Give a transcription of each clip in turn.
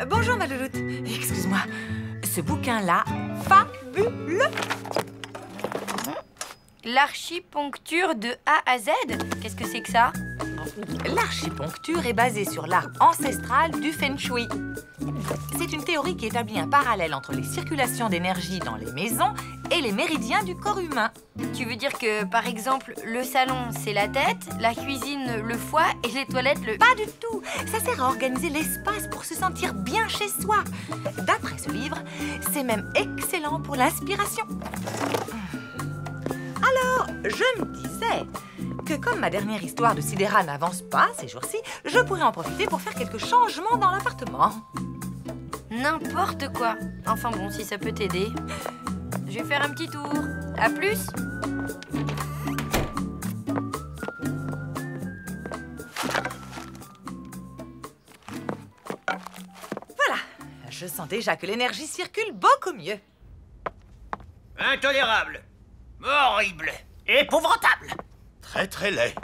Bonjour, ma louloute. Excuse-moi. Ce bouquin-là, fabuleux. L'archiponcture de A à Z? Qu'est-ce que c'est que ça? L'archiponcture est basée sur l'art ancestral du Feng Shui. C'est une théorie qui établit un parallèle entre les circulations d'énergie dans les maisons et les méridiens du corps humain. Tu veux dire que, par exemple, le salon, c'est la tête, la cuisine, le foie et les toilettes, le... Pas du tout. Ça sert à organiser l'espace pour se sentir bien chez soi. D'après ce livre, c'est même excellent pour l'inspiration. Alors, je me disais que comme ma dernière histoire de sidéra n'avance pas ces jours-ci, je pourrais en profiter pour faire quelques changements dans l'appartement. N'importe quoi. Enfin bon, si ça peut t'aider. Je vais faire un petit tour. À plus. Voilà. Je sens déjà que l'énergie circule beaucoup mieux. Intolérable. Horrible. Épouvantable. Très très laid.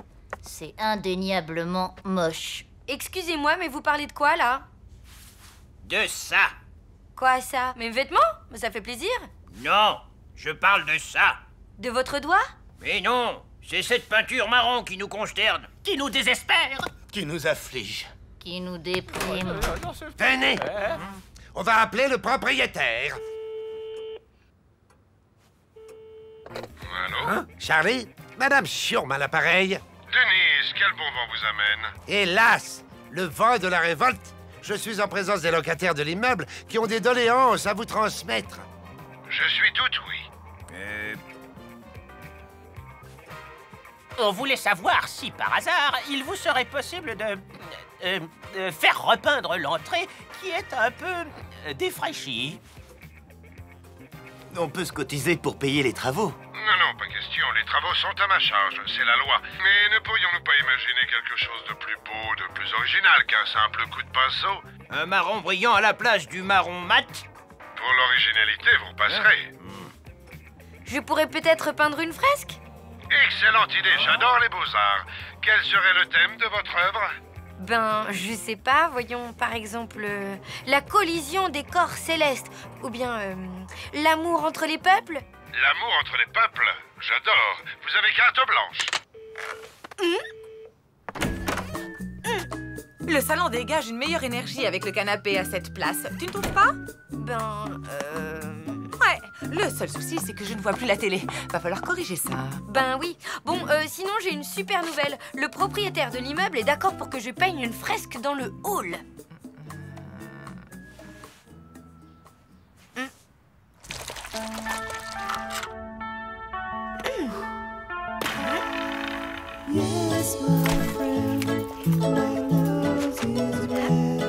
C'est indéniablement moche. Excusez-moi, mais vous parlez de quoi, là? De ça. Quoi, ça? Mes vêtements? Ça fait plaisir. Non, je parle de ça. De votre doigt? Mais non, c'est cette peinture marron qui nous consterne. Qui nous désespère. Qui nous afflige. Qui nous déprime. Venez. On va appeler le propriétaire. Allô? Hein? Charlie? Madame Schurm à l'appareil. Denise, quel bon vent vous amène? Hélas, le vent de la révolte. Je suis en présence des locataires de l'immeuble qui ont des doléances à vous transmettre. Je suis tout oui. On voulait savoir si, par hasard, il vous serait possible de faire repeindre l'entrée qui est un peu défraîchie. On peut se cotiser pour payer les travaux. Non, pas question. Les travaux sont à ma charge, c'est la loi. Mais ne pourrions-nous pas imaginer quelque chose de plus beau, de plus original qu'un simple coup de pinceau? Un marron brillant à la place du marron mat? Pour l'originalité, vous passerez. Je pourrais peut-être peindre une fresque? Excellente idée, j'adore les beaux-arts. Quel serait le thème de votre œuvre? Ben, je sais pas, voyons, par exemple, la collision des corps célestes, ou bien l'amour entre les peuples. L'amour entre les peuples, j'adore. Vous avez carte blanche. Le salon dégage une meilleure énergie avec le canapé à cette place. Tu ne trouves pas? Ouais, le seul souci, c'est que je ne vois plus la télé. Va falloir corriger ça. Ben oui. Bon, sinon, j'ai une super nouvelle. Le propriétaire de l'immeuble est d'accord pour que je peigne une fresque dans le hall. Yes, my friend, my nose is red.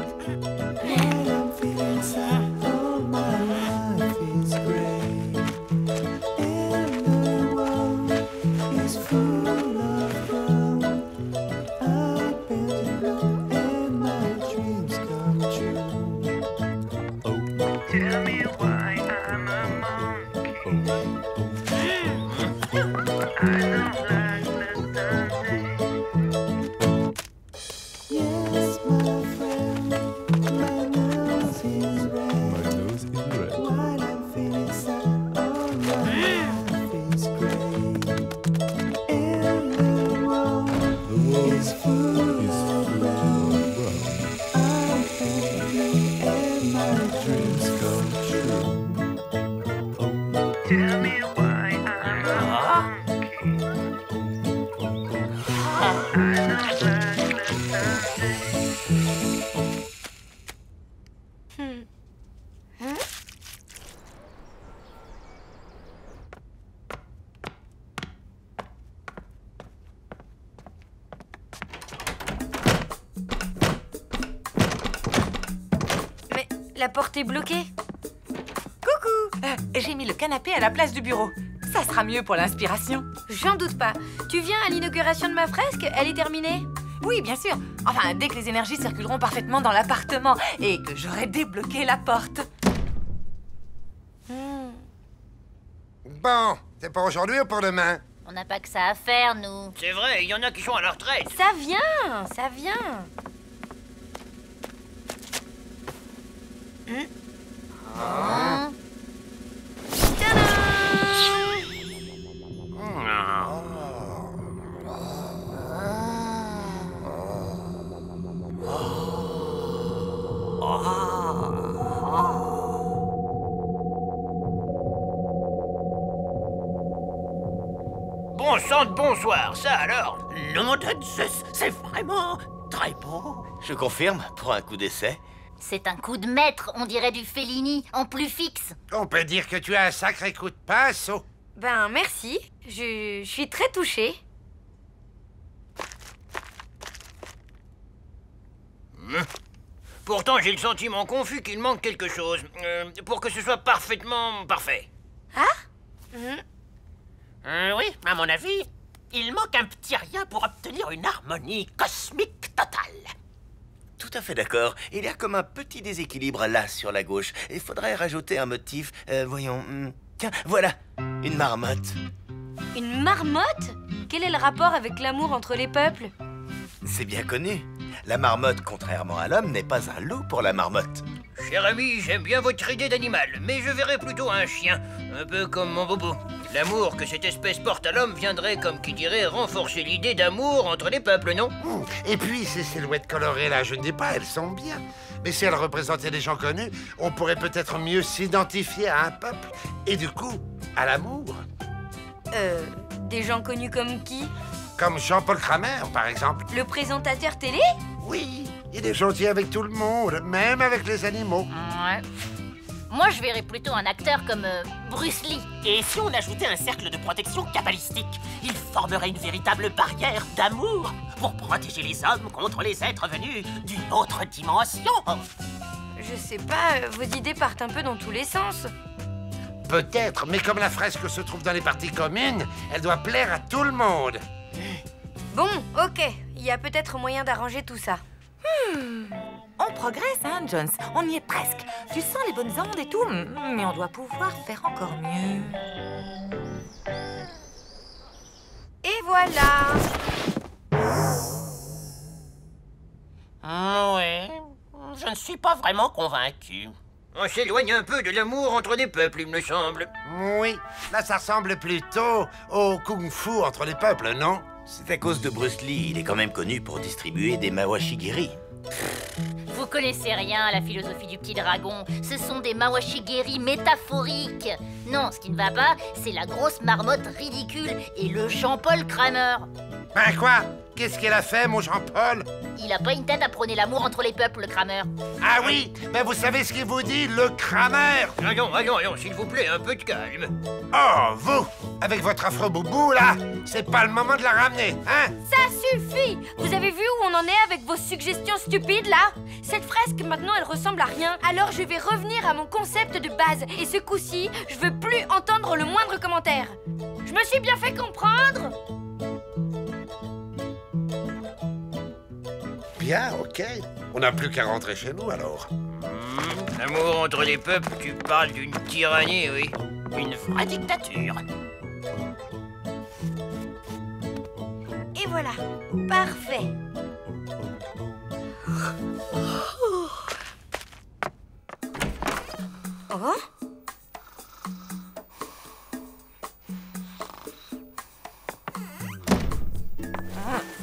When I'm feeling sad, oh, my life is great. And the world is full of fun. I've been to bloom and my dreams come true. Tell me why I'm a monkey. I don't like yes, my friend, my nose is red. While I'm feeling sad, oh, my life is great. And the world is full of brown. I'm happy and my dreams come true. Tell me why I'm a monkey. I don't like Mais la porte est bloquée. Coucou. J'ai mis le canapé à la place du bureau. Ça sera mieux pour l'inspiration. J'en doute pas. Tu viens à l'inauguration de ma fresque? Elle est terminée? Oui, bien sûr. Enfin, dès que les énergies circuleront parfaitement dans l'appartement et que j'aurai débloqué la porte. Bon, c'est pour aujourd'hui ou pour demain? On n'a pas que ça à faire, nous. C'est vrai, il y en a qui sont à la retraite. Ça vient, ça vient. Bon sang de bonsoir, ça alors. Nom de Zeus, c'est vraiment très beau. Je confirme, pour un coup d'essai. C'est un coup de maître, on dirait du Fellini, en plus fixe. On peut dire que tu as un sacré coup de pinceau. Ben, merci. Je suis très touchée. Pourtant, j'ai le sentiment confus qu'il manque quelque chose. Pour que ce soit parfaitement parfait. Oui, à mon avis, il manque un petit rien pour obtenir une harmonie cosmique totale. Tout à fait d'accord. Il y a comme un petit déséquilibre là sur la gauche. Il faudrait rajouter un motif. Voyons. Tiens, voilà. Une marmotte. Une marmotte? Quel est le rapport avec l'amour entre les peuples? C'est bien connu. La marmotte, contrairement à l'homme, n'est pas un loup pour la marmotte. Cher ami, j'aime bien votre idée d'animal, mais je verrais plutôt un chien, un peu comme mon bobo. L'amour que cette espèce porte à l'homme viendrait, comme qui dirait, renforcer l'idée d'amour entre les peuples, non? Et puis, ces silhouettes colorées là, je ne dis pas, elles sont bien. Mais si elles représentaient des gens connus, on pourrait peut-être mieux s'identifier à un peuple. Et du coup, à l'amour. Des gens connus comme qui? Comme Jean-Paul Kramer, par exemple. Le présentateur télé? Oui, il est gentil avec tout le monde, même avec les animaux. Ouais. Moi, je verrais plutôt un acteur comme Bruce Lee. Et si on ajoutait un cercle de protection kabbalistique, il formerait une véritable barrière d'amour pour protéger les hommes contre les êtres venus d'une autre dimension. Je sais pas, vos idées partent un peu dans tous les sens. Peut-être, mais comme la fresque se trouve dans les parties communes, elle doit plaire à tout le monde. Bon, ok, il y a peut-être moyen d'arranger tout ça. On progresse, hein, Jones? On y est presque. Tu sens les bonnes ondes et tout, mais on doit pouvoir faire encore mieux. Et voilà. Oui, je ne suis pas vraiment convaincu. On s'éloigne un peu de l'amour entre les peuples, il me semble. Oui, là ça ressemble plutôt au kung-fu entre les peuples, non? C'est à cause de Bruce Lee. Il est quand même connu pour distribuer des mawashigiri. Vous connaissez rien à la philosophie du petit dragon. Ce sont des mawashigiri métaphoriques. Non, ce qui ne va pas, c'est la grosse marmotte ridicule et le Jean-Paul Kramer. Ben quoi? Qu'est-ce qu'il a fait, mon Jean-Paul? Il a pas une tête à prôner l'amour entre les peuples, le Kramer. Ah oui, ben vous savez ce qu'il vous dit, le Kramer? Allons, s'il vous plaît, un peu de calme. Oh, vous, avec votre afro-boubou, là, c'est pas le moment de la ramener, hein? Ça suffit! Vous avez vu où on en est avec vos suggestions stupides, là? Cette fresque, maintenant, elle ressemble à rien. Alors, je vais revenir à mon concept de base. Et ce coup-ci, je veux plus entendre le moindre commentaire. Je me suis bien fait comprendre? Bien, ok. On n'a plus qu'à rentrer chez nous, alors. L'amour entre les peuples, tu parles d'une tyrannie, oui. Une vraie dictature. Et voilà, parfait. Oh?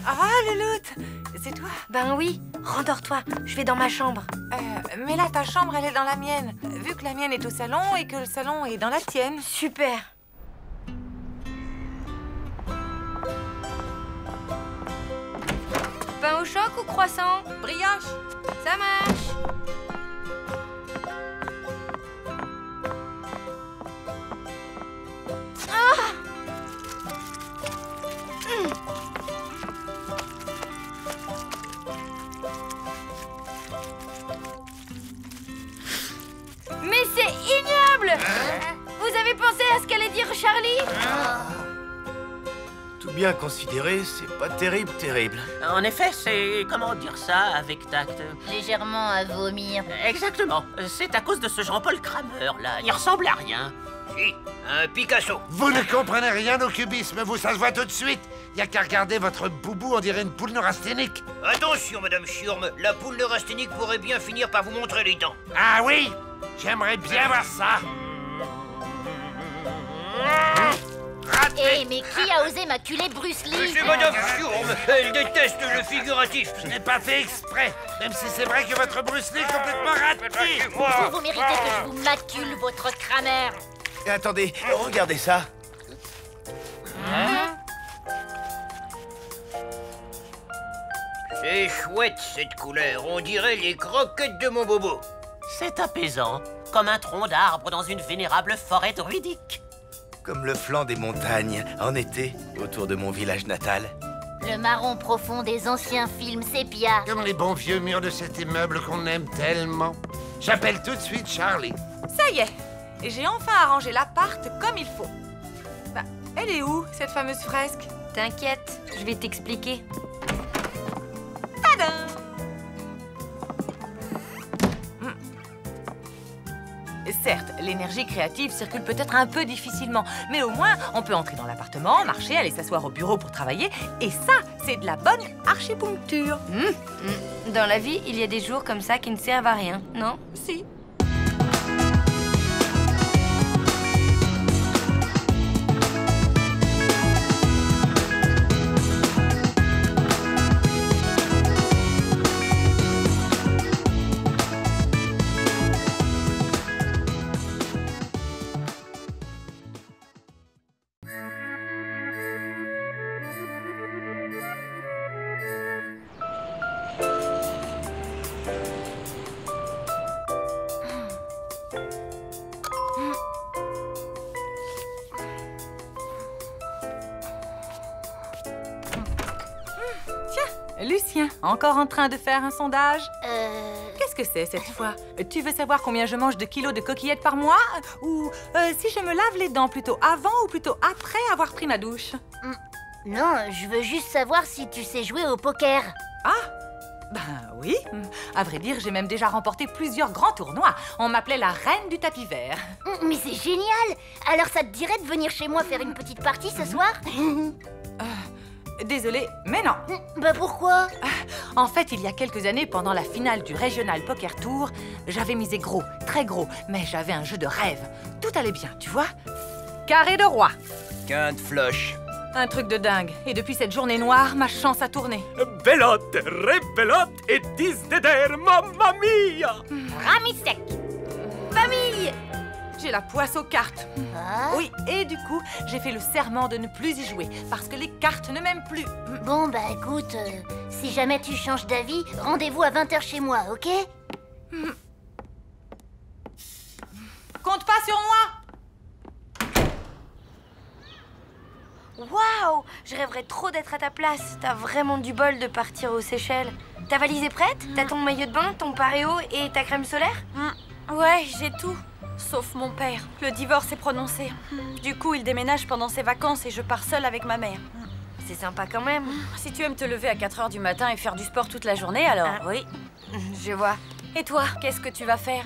Ah, Louloute, c'est toi? Ben oui, rendors-toi, je vais dans ma chambre. Mais là, ta chambre, elle est dans la mienne. Vu que la mienne est au salon et que le salon est dans la tienne. Super. Pain au choc ou croissant? Brioche. Ça marche. Mais c'est ignoble! Vous avez pensé à ce qu'allait dire Charlie? Tout bien considéré, c'est pas terrible. En effet, c'est... comment dire ça avec tact? Légèrement à vomir. Exactement. C'est à cause de ce Jean-Paul Kramer, là. Il ressemble à rien. Si, un Picasso. Vous ne comprenez rien au cubisme, vous, ça se voit tout de suite. Y a qu'à regarder votre boubou, on dirait une poule neurasthénique. Attention, Madame Schurm, la poule neurasthénique pourrait bien finir par vous montrer les dents. Ah oui? J'aimerais bien voir ça. Eh, mais qui a osé maculer Bruce Lee? C'est Madame Schurm, elle déteste le figuratif. Je n'ai pas fait exprès, même si c'est vrai que votre Bruce Lee est complètement raté. Vous méritez que je vous macule, votre Kramer. Attendez, regardez ça. C'est chouette cette couleur, on dirait les croquettes de mon bobo. C'est apaisant, comme un tronc d'arbre dans une vénérable forêt druidique. Comme le flanc des montagnes, en été, autour de mon village natal. Le marron profond des anciens films sépia. Comme les bons vieux murs de cet immeuble qu'on aime tellement. J'appelle tout de suite Charlie. Ça y est, j'ai enfin arrangé l'appart comme il faut. Bah, elle est où, cette fameuse fresque? T'inquiète, je vais t'expliquer. Tadam! Certes, l'énergie créative circule peut-être un peu difficilement, mais au moins, on peut entrer dans l'appartement, marcher, aller s'asseoir au bureau pour travailler, et ça, c'est de la bonne archipuncture. Dans la vie, il y a des jours comme ça qui ne servent à rien, non? Si. Lucien, encore en train de faire un sondage? Qu'est-ce que c'est cette fois? Tu veux savoir combien je mange de kilos de coquillettes par mois? Ou si je me lave les dents plutôt avant ou plutôt après avoir pris ma douche? Non, je veux juste savoir si tu sais jouer au poker. Ah, ben oui. À vrai dire, j'ai même déjà remporté plusieurs grands tournois. On m'appelait la reine du tapis vert. Mais c'est génial! Alors ça te dirait de venir chez moi faire une petite partie ce soir? Désolée, mais non. Bah pourquoi? En fait, il y a quelques années, pendant la finale du Regional Poker Tour, j'avais misé gros, très gros, mais j'avais un jeu de rêve. Tout allait bien, tu vois? Carré de roi. Quinte floche. Un truc de dingue. Et depuis cette journée noire, ma chance a tourné. Belote, rebelote et disdeder, mamma mia! Ramisec! Famille! J'ai la poisse aux cartes. Ah. Oui, et du coup, j'ai fait le serment de ne plus y jouer, parce que les cartes ne m'aiment plus. Bon, bah écoute, si jamais tu changes d'avis, rendez-vous à 20h chez moi, ok? Compte pas sur moi! Waouh! Je rêverais trop d'être à ta place. T'as vraiment du bol de partir aux Seychelles. Ta valise est prête? T'as ton maillot de bain, ton paréo et ta crème solaire? Ouais, j'ai tout. Sauf mon père. Le divorce est prononcé. Du coup, il déménage pendant ses vacances et je pars seule avec ma mère. C'est sympa quand même. Si tu aimes te lever à 4h du matin et faire du sport toute la journée, alors oui. Je vois. Et toi, qu'est-ce que tu vas faire?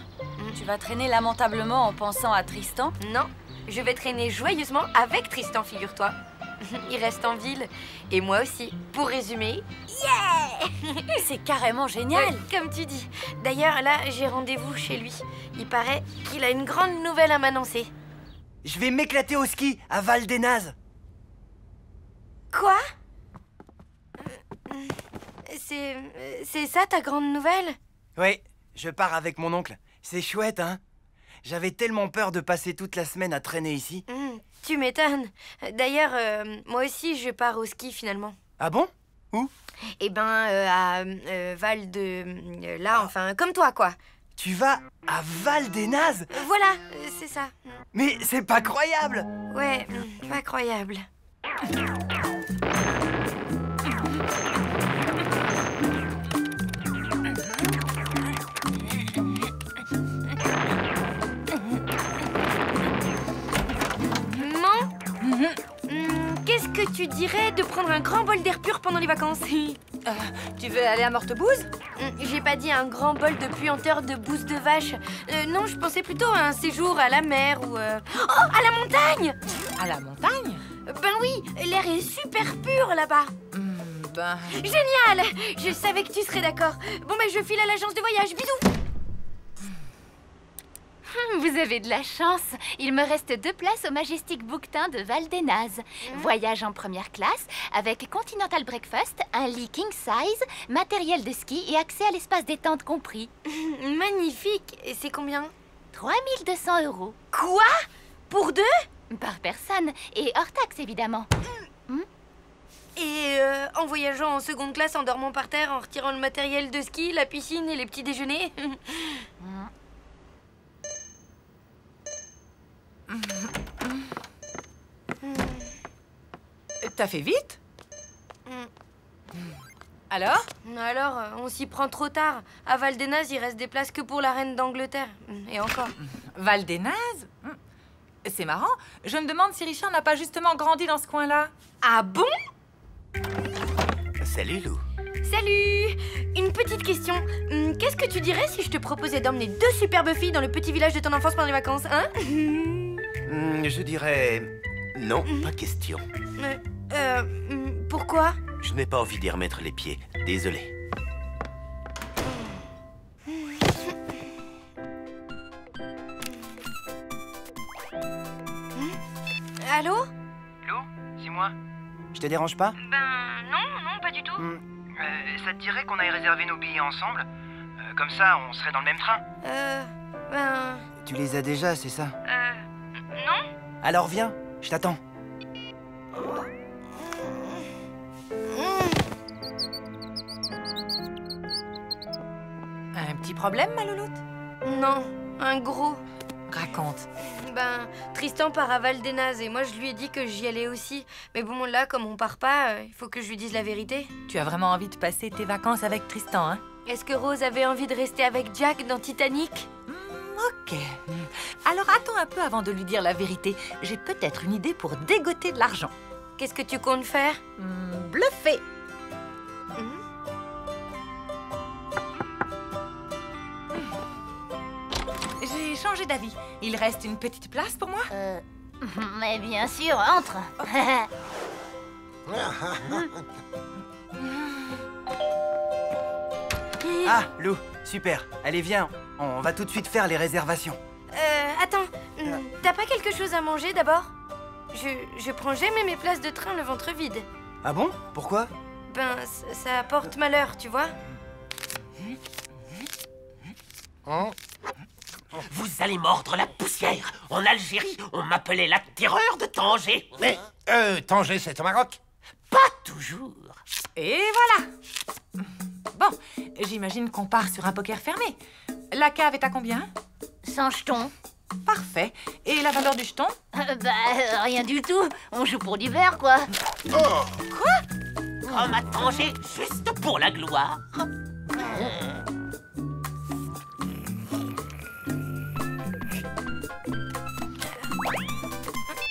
Tu vas traîner lamentablement en pensant à Tristan? Non, je vais traîner joyeusement avec Tristan, figure-toi. Il reste en ville. Et moi aussi. Pour résumer, yeah! C'est carrément génial! Comme tu dis. D'ailleurs, là, j'ai rendez-vous chez lui. Il paraît qu'il a une grande nouvelle à m'annoncer. Je vais m'éclater au ski à Val des Nazes. Quoi? C'est ça ta grande nouvelle? Oui, je pars avec mon oncle. C'est chouette, hein? J'avais tellement peur de passer toute la semaine à traîner ici. Tu m'étonnes. D'ailleurs, moi aussi, je pars au ski finalement. Ah bon? Où? Eh ben, à Val de... là, enfin, comme toi, quoi. Tu vas à Val des Nazes? Voilà, c'est ça. Mais c'est pas croyable! Ouais, pas croyable. Qu'est-ce que tu dirais de prendre un grand bol d'air pur pendant les vacances? Tu veux aller à Mortebouse? J'ai pas dit un grand bol de puanteur de bouse de vache. Non, je pensais plutôt à un séjour à la mer ou... Oh, à la montagne! À la montagne? Ben oui, l'air est super pur là-bas. Génial! Je savais que tu serais d'accord. Bon, ben je file à l'agence de voyage. Bisous! Vous avez de la chance. Il me reste 2 places au Majestic Bouquetin de Val des Nazes. Voyage en première classe avec Continental Breakfast, un lit king size, matériel de ski et accès à l'espace détente compris. Magnifique. Et c'est combien? 3200 €. Quoi? Pour 2? Par personne et hors taxe évidemment. Et en voyageant en seconde classe, en dormant par terre, en retirant le matériel de ski, la piscine et les petits déjeuners. T'as fait vite? Alors? Alors, on s'y prend trop tard. À Val des Nazes, il reste des places que pour la reine d'Angleterre. Et encore. Val des Nazes? C'est marrant. Je me demande si Richard n'a pas justement grandi dans ce coin-là. Ah bon? Salut, Lou. Salut! Une petite question. Qu'est-ce que tu dirais si je te proposais d'emmener 2 superbes filles dans le petit village de ton enfance pendant les vacances, hein? Je dirais... Non, pas question. Pourquoi? Je n'ai pas envie d'y remettre les pieds. Désolé. Allô? Lou, c'est moi. Je te dérange pas? Non, pas du tout. Ça te dirait qu'on aille réserver nos billets ensemble? Comme ça, on serait dans le même train. Tu les as déjà, c'est ça? Non. Alors viens, je t'attends. Un petit problème, ma louloute? Non, un gros. Raconte. Tristan part à Val des Nazes et moi je lui ai dit que j'y allais aussi. Mais bon, là, comme on part pas, il faut que je lui dise la vérité. Tu as vraiment envie de passer tes vacances avec Tristan, hein? Est-ce que Rose avait envie de rester avec Jack dans Titanic? Ok. Alors attends un peu avant de lui dire la vérité. J'ai peut-être une idée pour dégoter de l'argent. Qu'est-ce que tu comptes faire? Bluffer. J'ai changé d'avis. Il reste une petite place pour moi? Mais bien sûr, entre. Ah, Lou, super. Allez, viens, on va tout de suite faire les réservations. Attends, t'as pas quelque chose à manger d'abord? Je prends jamais mes places de train le ventre vide. Ah bon? Pourquoi? Ça apporte malheur, tu vois. Vous allez mordre la poussière. En Algérie, on m'appelait la terreur de Tanger. Mais, Tanger, c'est au Maroc? Pas toujours. Et voilà. Bon, j'imagine qu'on part sur un poker fermé. La cave est à combien? 100 jetons. Parfait. Et la valeur du jeton? Rien du tout. On joue pour du verre, quoi. Quoi? Comme à Tanger, juste pour la gloire.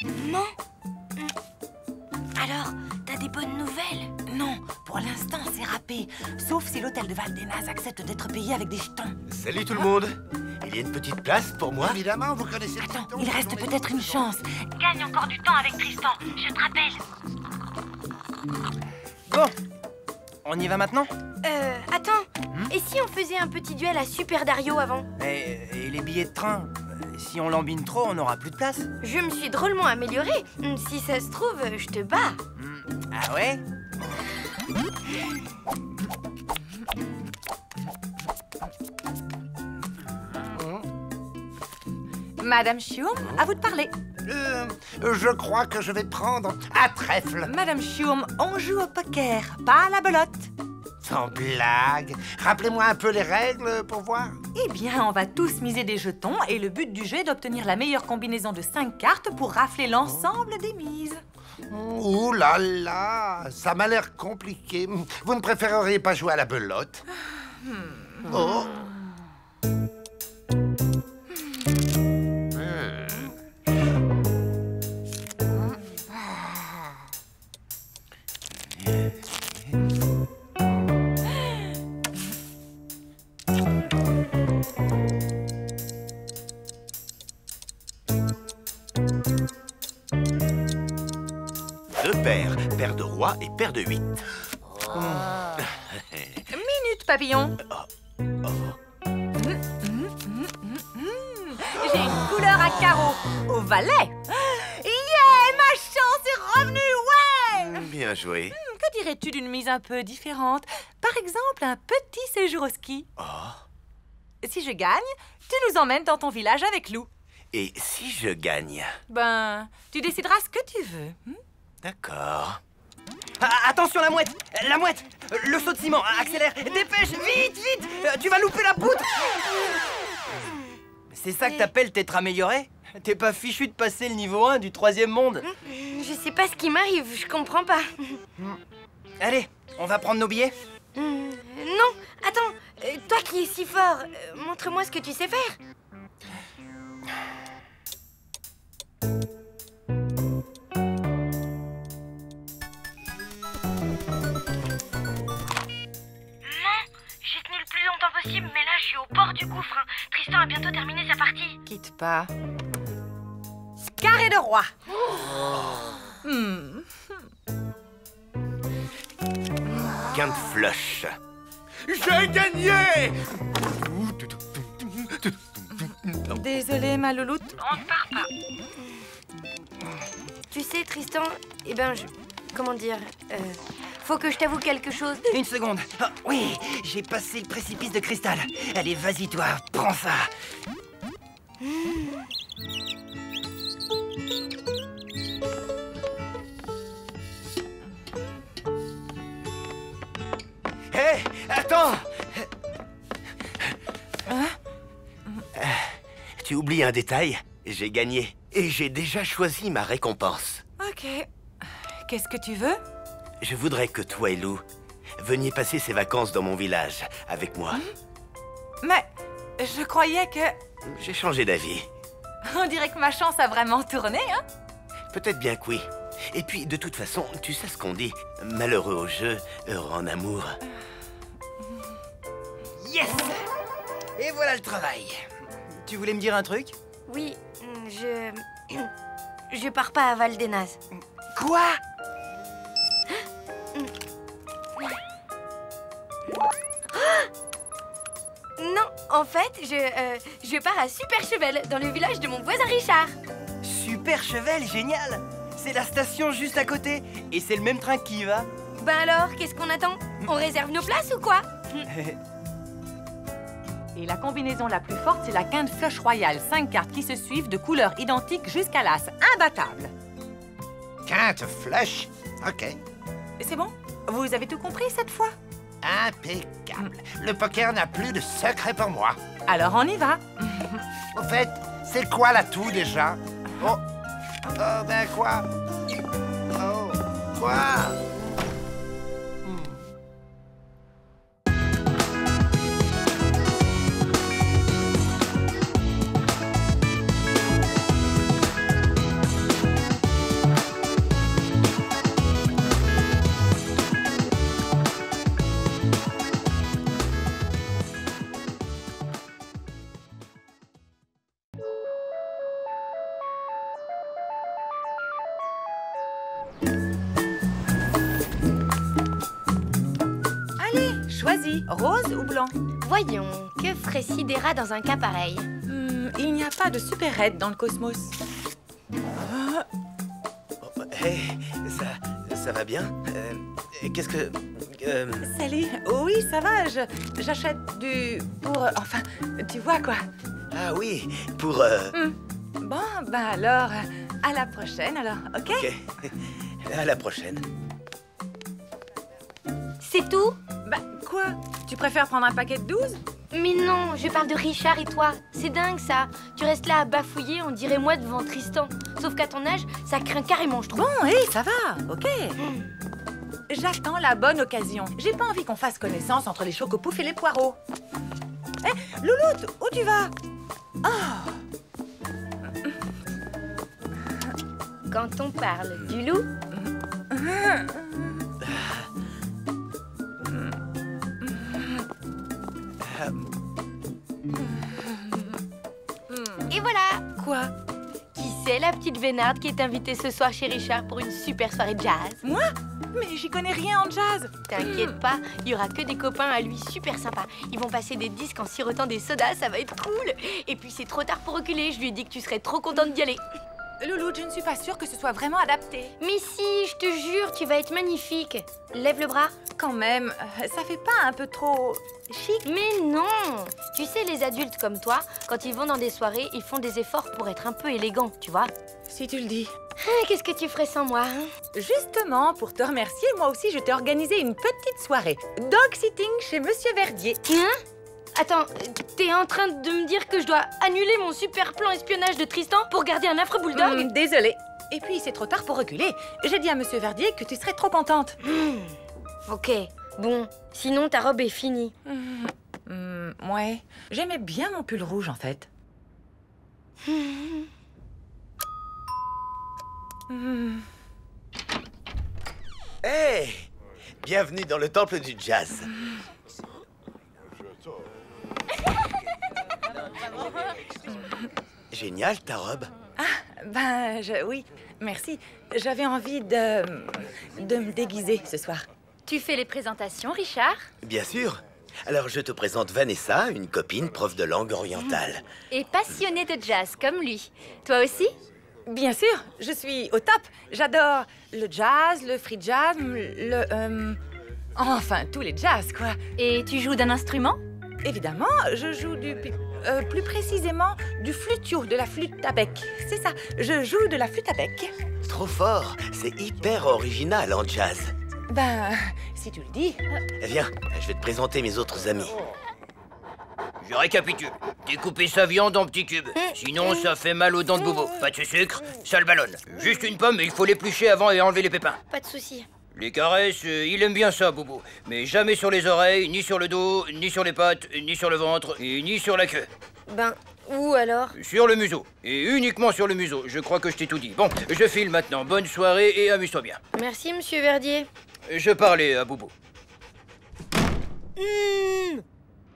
Maman? Alors, t'as des bonnes nouvelles? Non, pour l'instant, c'est râpé. Sauf si l'hôtel de Val des Nazes accepte d'être payé avec des jetons. Salut tout le monde. Il y a une petite place pour moi? Évidemment, vous connaissez... Attends, il reste peut-être une chance. Gagne encore du temps avec Tristan. Je te rappelle. Bon, on y va maintenant? Attends. Et si on faisait un petit duel à Super Dario avant? Et les billets de train? Si on lambine trop, on n'aura plus de place. Je me suis drôlement améliorée. Si ça se trouve, je te bats. Ah ouais? Madame Chium, à vous de parler. Je crois que je vais prendre un trèfle. Madame Chium, on joue au poker, pas à la belote. Sans blague. Rappelez-moi un peu les règles pour voir. Eh bien, on va tous miser des jetons et le but du jeu est d'obtenir la meilleure combinaison de 5 cartes pour rafler l'ensemble des mises. Ouh là là, ça m'a l'air compliqué. Vous ne préféreriez pas jouer à la belote? Oh. paire de rois et paire de 8. Minute, papillon. J'ai une couleur à carreaux au valet. Yeah, ma chance est revenue, ouais. Bien joué. Que dirais-tu d'une mise un peu différente? Par exemple, un petit séjour au ski. Si je gagne, tu nous emmènes dans ton village avec Lou. Et si je gagne? Ben, tu décideras ce que tu veux. D'accord. Attention, la mouette! La mouette! Le saut de ciment, accélère! Dépêche! Vite, vite! Tu vas louper la poutre! C'est ça que t'appelles t'être amélioré? T'es pas fichu de passer le niveau 1 du 3e monde? Je sais pas ce qui m'arrive, je comprends pas. Allez, on va prendre nos billets? Non, attends, toi qui es si fort, montre-moi ce que tu sais faire. J'ai tenu le plus longtemps possible, mais là, je suis au bord du gouffre. Tristan a bientôt terminé sa partie. Quitte pas. Carré de roi. Quinte flush. J'ai gagné! Désolée, ma louloute. On ne part pas. Tu sais, Tristan, eh ben, comment dire, faut que je t'avoue quelque chose. Une seconde. Ah, oui, j'ai passé le précipice de cristal. Allez, vas-y, toi, prends ça. Hé, attends! Tu oublies un détail? J'ai gagné. Et j'ai déjà choisi ma récompense. Ok. Qu'est-ce que tu veux? Je voudrais que toi et Lou veniez passer ces vacances dans mon village avec moi. Mais je croyais que... J'ai changé d'avis. On dirait que ma chance a vraiment tourné, hein? Peut-être bien que oui. Et puis, de toute façon, tu sais ce qu'on dit. Malheureux au jeu, heureux en amour. Yes! Et voilà le travail. Tu voulais me dire un truc? Oui, je pars pas à Val des Nazes. Quoi? Non, en fait, je pars à Superchevel, dans le village de mon voisin Richard. Superchevel, génial! C'est la station juste à côté. Et c'est le même train qui y va. Ben alors, qu'est-ce qu'on attend? On réserve nos places ou quoi? Et la combinaison la plus forte, c'est la quinte flush royale. 5 cartes qui se suivent de couleurs identiques jusqu'à l'as. Imbattable. Quinte flush? Ok. C'est bon? Vous avez tout compris cette fois? Impeccable. Le poker n'a plus de secret pour moi. Alors on y va. Au fait, c'est quoi l'atout déjà? Oh, ben quoi? Oh, quoi? Choisis, rose ou blanc? Voyons, que ferait Sidera dans un cas pareil? Il n'y a pas de super-aide dans le cosmos. Hey, ça va bien? Qu'est-ce que... Salut. Oui, ça va. J'achète du... pour... enfin, tu vois quoi. Ah oui, pour... Bon, ben alors, à la prochaine alors, ok? Ok, à la prochaine. C'est tout? Bah, quoi? Tu préfères prendre un paquet de 12? Mais non, je parle de Richard et toi. C'est dingue, ça. Tu restes là à bafouiller, on dirait moi devant Tristan. Sauf qu'à ton âge, ça craint carrément, je trouve. Bon, hé, ça va, ok. J'attends la bonne occasion. J'ai pas envie qu'on fasse connaissance entre les chocopoufs et les poireaux. Hé, Louloute, où tu vas? Oh. Quand on parle du loup... Et voilà! Quoi? Qui c'est la petite vénarde qui est invitée ce soir chez Richard pour une super soirée jazz? Moi? Mais j'y connais rien en jazz. T'inquiète pas, il y aura que des copains à lui super sympas. Ils vont passer des disques en sirotant des sodas, ça va être cool. Et puis c'est trop tard pour reculer, je lui ai dit que tu serais trop contente d'y aller. Loulou, je ne suis pas sûre que ce soit vraiment adapté. Mais si, je te jure, tu vas être magnifique. Lève le bras. Quand même, ça fait pas un peu trop chic? Mais non! Tu sais, les adultes comme toi, quand ils vont dans des soirées, ils font des efforts pour être un peu élégants, tu vois? Si tu le dis. Qu'est-ce que tu ferais sans moi, hein? Justement, pour te remercier, moi aussi, je t'ai organisé une petite soirée. Dog sitting chez Monsieur Verdier. Hein? Attends, t'es en train de me dire que je dois annuler mon super plan espionnage de Tristan pour garder un affreux bulldog? Désolée. Et puis, c'est trop tard pour reculer. J'ai dit à Monsieur Verdier que tu serais trop contente. Ok, bon. Sinon, ta robe est finie. Ouais. J'aimais bien mon pull rouge, en fait. Hey! Bienvenue dans le temple du jazz. Génial, ta robe. Oui, merci. J'avais envie de me déguiser ce soir. Tu fais les présentations, Richard? Bien sûr. Alors, je te présente Vanessa, une copine prof de langue orientale. Et passionnée de jazz, comme lui. Toi aussi? Bien sûr, je suis au top. J'adore le jazz, le free jazz, enfin, tous les jazz, quoi. Et tu joues d'un instrument? Évidemment, je joue plus précisément du flutio, de la flûte à bec. C'est ça, je joue de la flûte à bec. Trop fort. C'est hyper original en jazz. Si tu le dis. Viens, je vais te présenter mes autres amis. Je récapitule. Découpez sa viande en petits cubes. Sinon, ça fait mal aux dents de Bobo. Pas de sucre, ça le ballonne. Juste une pomme, mais il faut l'éplucher avant et enlever les pépins. Pas de souci. Les caresses, il aime bien ça, Bobo. Mais jamais sur les oreilles, ni sur le dos, ni sur les pattes, ni sur le ventre, et ni sur la queue. Où alors? Sur le museau. Et uniquement sur le museau. Je crois que je t'ai tout dit. Bon, je file maintenant. Bonne soirée et amuse-toi bien. Merci, Monsieur Verdier. Je parlais à Bobo.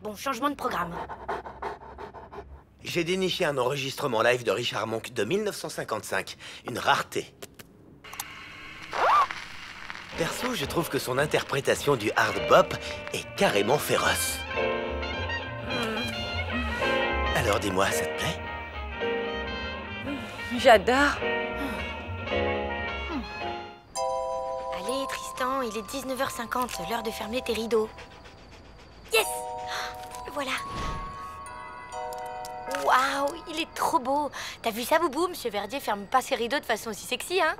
Bon, changement de programme. J'ai déniché un enregistrement live de Richard Monk de 1955. Une rareté. Perso, je trouve que son interprétation du hard bop est carrément féroce. Alors dis-moi, ça te plaît? J'adore. Allez, Tristan, il est 19h50, l'heure de fermer tes rideaux. Yes! Voilà. Waouh, il est trop beau. T'as vu ça, Boubou? Monsieur Verdier ferme pas ses rideaux de façon aussi sexy, hein?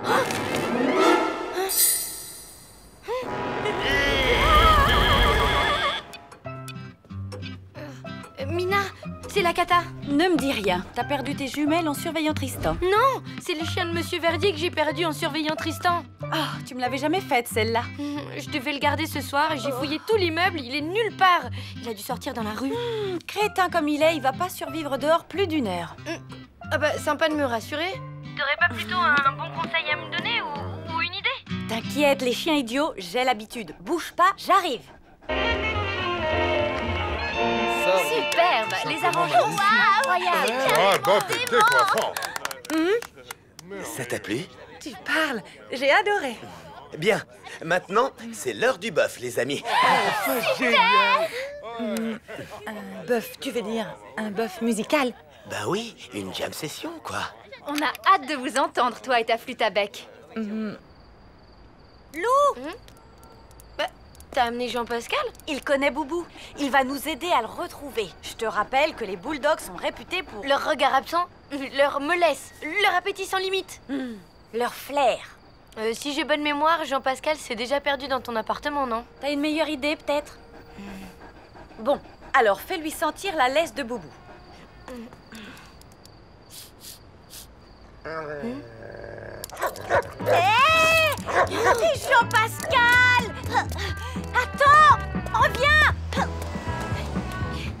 Mina, c'est la cata. Ne me dis rien. T'as perdu tes jumelles en surveillant Tristan. Non, c'est le chien de Monsieur Verdier que j'ai perdu en surveillant Tristan. Ah, tu me l'avais jamais faite, celle-là. Je devais le garder ce soir et j'ai fouillé tout l'immeuble, il est nulle part. Il a dû sortir dans la rue. Crétin comme il est, il va pas survivre dehors plus d'1 heure. Ah bah, sympa de me rassurer. T'aurais pas plutôt un bon conseil à me donner ou une idée? T'inquiète, les chiens idiots, j'ai l'habitude. Bouge pas, j'arrive. Superbe! Les arrangements incroyables! Ah, bon, t'es quoi, fort. Ça t'a plu? Tu parles, j'ai adoré. Bien, maintenant, c'est l'heure du bœuf, les amis. Un bœuf, tu veux dire un bœuf musical? Bah oui, une jam session, quoi. On a hâte de vous entendre, toi et ta flûte à bec. Lou! T'as amené Jean-Pascal? Il connaît Boubou. Il va nous aider à le retrouver. Je te rappelle que les bulldogs sont réputés pour... Leur regard absent, leur mollesse, leur appétit sans limite. leur flair. Si j'ai bonne mémoire, Jean-Pascal s'est déjà perdu dans ton appartement, non? T'as une meilleure idée, peut-être? Bon, alors fais-lui sentir la laisse de Boubou. Jean-Pascal! Attends! Reviens!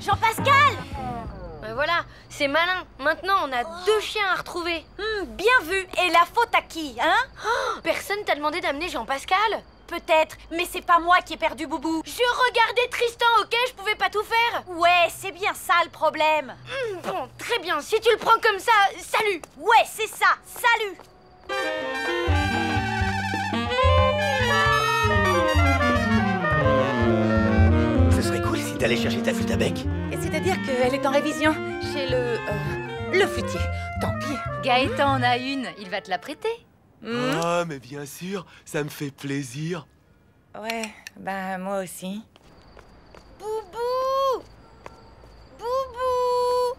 Jean-Pascal! Voilà, c'est malin. Maintenant, on a 2 chiens à retrouver. Bien vu. Et la faute à qui, hein? Personne t'a demandé d'amener Jean-Pascal? Peut-être, mais c'est pas moi qui ai perdu Boubou. Je regardais Tristan, ok? Je pouvais pas tout faire. Ouais, c'est bien ça le problème. Bon, très bien. Si tu le prends comme ça, salut! Ouais, c'est ça. Salut! est allé chercher ta flûte à bec? C'est-à-dire qu'elle est en révision chez le flûtier. Tant pis. Gaëtan en a une, il va te la prêter. Ah, mais bien sûr, ça me fait plaisir. Ouais, ben moi aussi. Boubou! Boubou!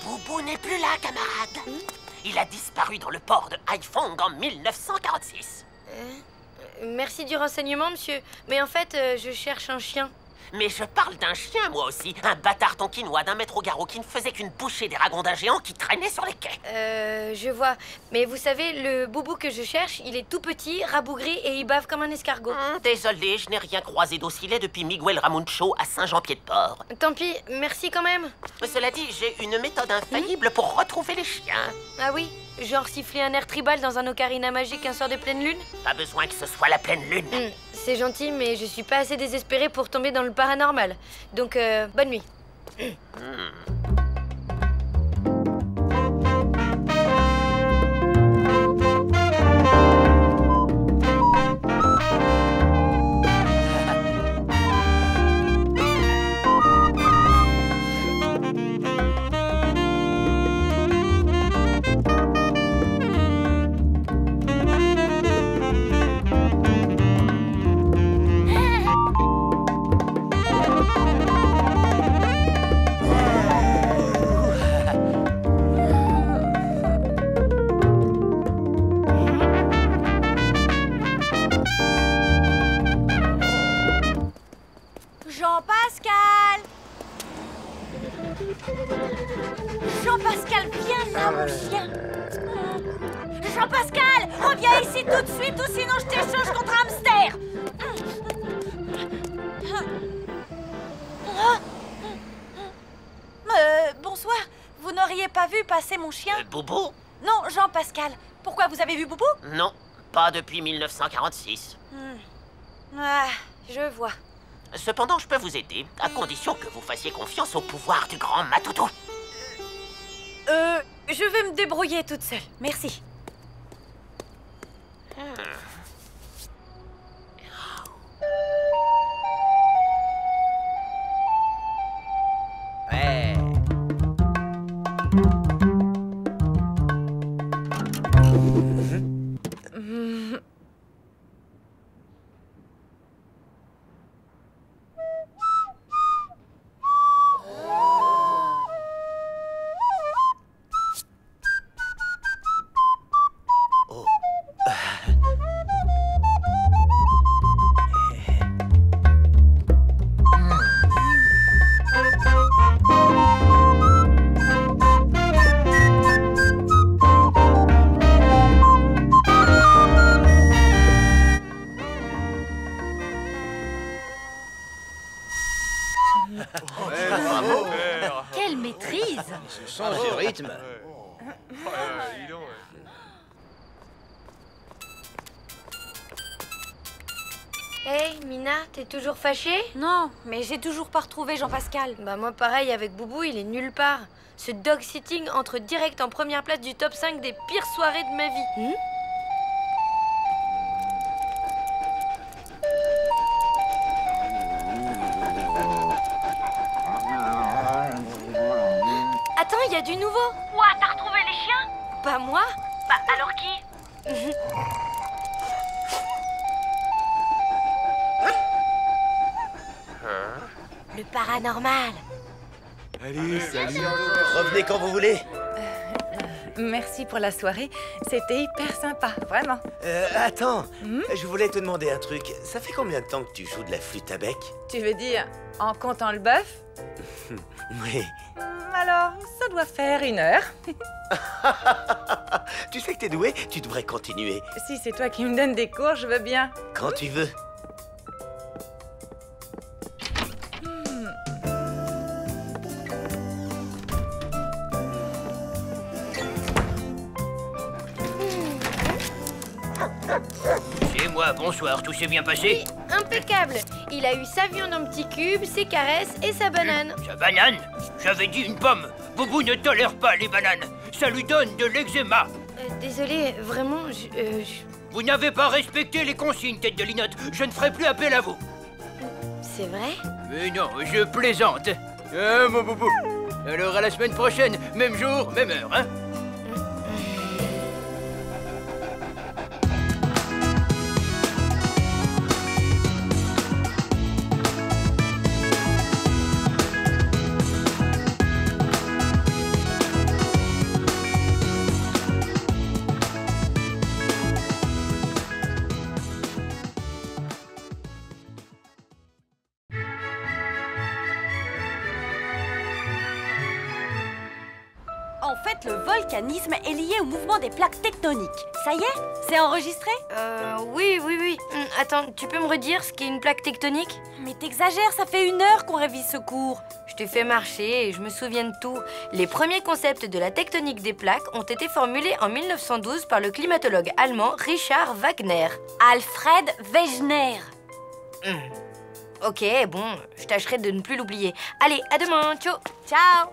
Boubou n'est plus là, camarade. Il a disparu dans le port de Haiphong en 1946. Merci du renseignement, monsieur. Mais en fait, je cherche un chien. Mais je parle d'un chien, moi aussi. Un bâtard tonkinois d'un maître au garrot qui ne faisait qu'une bouchée des ragondins géants qui traînaient sur les quais. Je vois. Mais vous savez, le boubou que je cherche, il est tout petit, rabougri et il bave comme un escargot. Désolé, je n'ai rien croisé d'aussi laid depuis Miguel Ramuncho à Saint-Jean-Pied-de-Port. Tant pis, merci quand même. Cela dit, j'ai une méthode infaillible pour retrouver les chiens. Ah oui? Genre siffler un air tribal dans un ocarina magique un soir de pleine lune? Pas besoin que ce soit la pleine lune. C'est gentil, mais je suis pas assez désespérée pour tomber dans le paranormal. Donc, bonne nuit. Jean-Pascal! Jean-Pascal, viens là, mon chien! Jean-Pascal, reviens ici tout de suite ou sinon je t'échange contre un hamster! Bonsoir, vous n'auriez pas vu passer mon chien? Boubou? Non, Jean-Pascal. Pourquoi, vous avez vu Boubou? Non, pas depuis 1946. Ah, je vois. Cependant, je peux vous aider, à condition que vous fassiez confiance au pouvoir du grand Matoutou. Je vais me débrouiller toute seule. Merci. Ouais. Quelle maîtrise! Ce sens du rythme. Hey, Mina, t'es toujours fâchée? Non, mais j'ai toujours pas retrouvé Jean-Pascal. Bah moi pareil, avec Boubou, il est nulle part. Ce dog-sitting entre direct en première place du top 5 des pires soirées de ma vie. Attends, il y a du nouveau. Quoi, t'as retrouvé les chiens? Pas moi. Bah alors qui? Le paranormal. Allez, salut. Revenez quand vous voulez. Merci pour la soirée. C'était hyper sympa, vraiment. Attends, je voulais te demander un truc. Ça fait combien de temps que tu joues de la flûte à bec? Tu veux dire en comptant le bœuf? Oui. Alors, ça doit faire 1 heure. Tu sais que t'es doué, tu devrais continuer. Si c'est toi qui me donnes des cours, je veux bien. Quand tu veux. C'est moi, bonsoir, tout s'est bien passé? Oui, impeccable. Il a eu sa viande en petits cubes, ses caresses et sa banane. Sa banane? J'avais dit une pomme. Boubou ne tolère pas les bananes. Ça lui donne de l'eczéma. Désolé, vraiment, Vous n'avez pas respecté les consignes, tête de linotte. Je ne ferai plus appel à vous. C'est vrai? Mais non, je plaisante. Ah, mon boubou. Alors à la semaine prochaine, même jour, même heure, hein? En fait, le volcanisme est lié au mouvement des plaques tectoniques. Ça y est? C'est enregistré? Oui. Attends, tu peux me redire ce qu'est une plaque tectonique? Mais t'exagères, ça fait 1 heure qu'on révise ce cours. Je t'ai fait marcher et je me souviens de tout. Les premiers concepts de la tectonique des plaques ont été formulés en 1912 par le climatologue allemand Richard Wagner. Alfred Wegener. Ok, bon, je tâcherai de ne plus l'oublier. Allez, à demain, ciao. Ciao.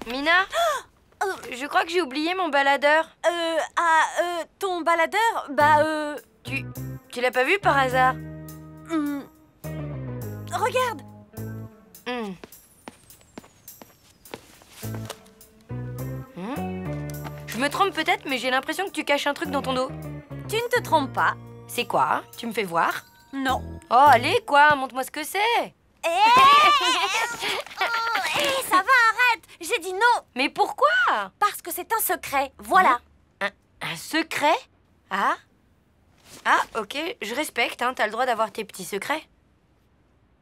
Mina, je crois que j'ai oublié mon baladeur. Ton baladeur? Tu l'as pas vu par hasard? Regarde. Je me trompe peut-être, mais j'ai l'impression que tu caches un truc dans ton dos. Tu ne te trompes pas. C'est quoi? Tu me fais voir? Non. Oh, allez, quoi? Montre-moi ce que c'est. Ça va, arrête. J'ai dit non. Mais pourquoi? Parce que c'est un secret, voilà. Un secret? Ah, ok, je respecte, hein, t'as le droit d'avoir tes petits secrets.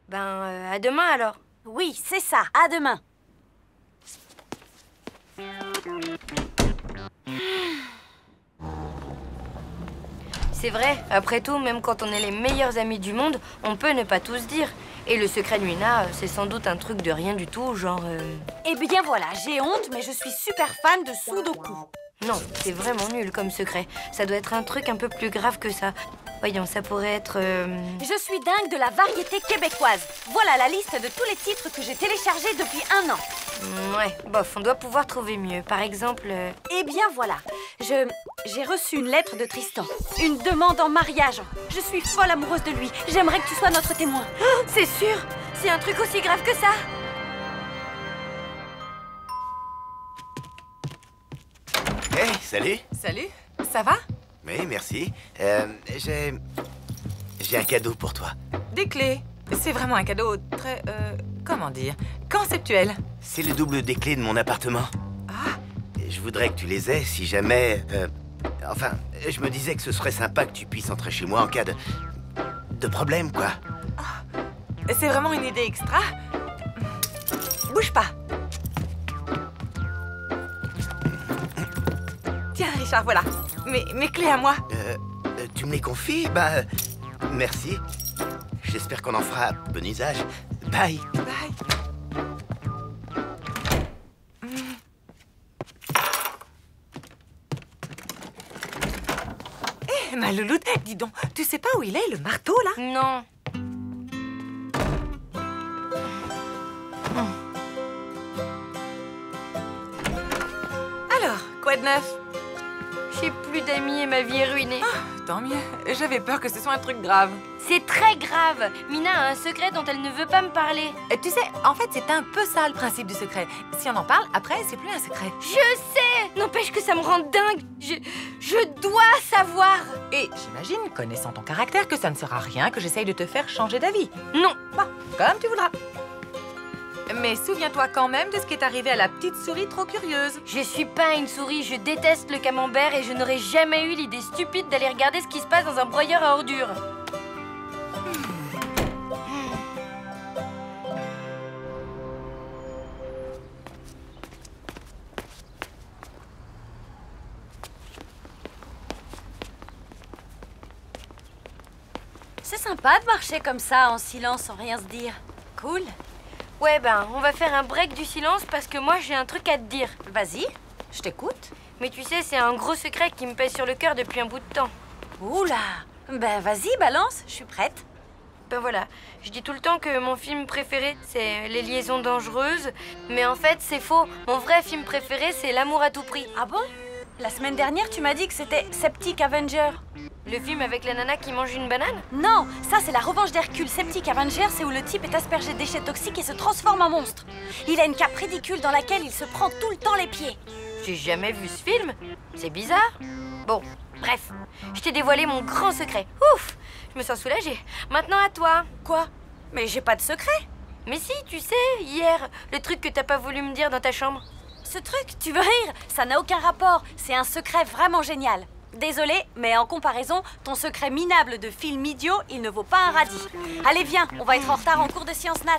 Ben, à demain alors. Oui, c'est ça, à demain. C'est vrai, après tout, même quand on est les meilleurs amis du monde, on peut ne pas tous dire. Et le secret de Mina, c'est sans doute un truc de rien du tout, genre... Eh bien voilà, j'ai honte, mais je suis super fan de Sudoku. Non, c'est vraiment nul comme secret. Ça doit être un truc un peu plus grave que ça. Voyons, ça pourrait être... Je suis dingue de la variété québécoise. Voilà la liste de tous les titres que j'ai téléchargés depuis 1 an. Ouais, bof, on doit pouvoir trouver mieux. Par exemple... Eh bien voilà, j'ai reçu une lettre de Tristan. Une demande en mariage. Je suis folle amoureuse de lui. J'aimerais que tu sois notre témoin. Oh, c'est sûr? C'est un truc aussi grave que ça? Hey, salut. Salut, ça va? Oui, merci. J'ai un cadeau pour toi. Des clés. C'est vraiment un cadeau très, comment dire, conceptuel. C'est le double des clés de mon appartement. Ah. Je voudrais que tu les aies si jamais... Enfin, je me disais que ce serait sympa que tu puisses entrer chez moi en cas de problème, quoi. Oh. C'est vraiment une idée extra. Bouge pas. Tiens, Richard, voilà. Mes clés à moi. Tu me les confies? Bah, merci. J'espère qu'on en fera bon usage. Bye. Bye. Eh, ma louloute, dis donc, tu sais pas où il est, le marteau, là? Non. Alors, quoi de neuf? J'ai plus d'amis et ma vie est ruinée. Oh, tant mieux. J'avais peur que ce soit un truc grave. C'est très grave. Mina a un secret dont elle ne veut pas me parler. Tu sais, en fait, c'est un peu ça le principe du secret. Si on en parle, après, c'est plus un secret. Je sais. N'empêche que ça me rend dingue. Je dois savoir. Et j'imagine, connaissant ton caractère, que ça ne sera rien que j'essaye de te faire changer d'avis. Non. Bon, comme tu voudras. Mais souviens-toi quand même de ce qui est arrivé à la petite souris trop curieuse. Je suis pas une souris, je déteste le camembert et je n'aurais jamais eu l'idée stupide d'aller regarder ce qui se passe dans un broyeur à ordures. C'est sympa de marcher comme ça, en silence, sans rien se dire. Cool. Ouais, ben, on va faire un break du silence parce que moi, j'ai un truc à te dire. Vas-y, je t'écoute. Mais tu sais, c'est un gros secret qui me pèse sur le cœur depuis un bout de temps. Oula. Ben, vas-y, balance, je suis prête. Ben voilà, je dis tout le temps que mon film préféré, c'est Les Liaisons Dangereuses. Mais en fait, c'est faux. Mon vrai film préféré, c'est L'amour à tout prix. Ah bon? La semaine dernière, tu m'as dit que c'était Septic Avenger. Le film avec la nana qui mange une banane? Non, ça c'est la revanche d'Hercule. Septic Avenger, c'est où le type est aspergé de déchets toxiques et se transforme en monstre. Il a une cape ridicule dans laquelle il se prend tout le temps les pieds. J'ai jamais vu ce film. C'est bizarre. Bon, bref, je t'ai dévoilé mon grand secret. Ouf, je me sens soulagée. Maintenant à toi. Quoi? Mais j'ai pas de secret. Mais si, tu sais, hier, le truc que t'as pas voulu me dire dans ta chambre. Ce truc, tu veux rire? Ça n'a aucun rapport. C'est un secret vraiment génial. Désolée, mais en comparaison, ton secret minable de film idiot, il ne vaut pas un radis. Allez, viens, on va être en retard en cours de sciences nat.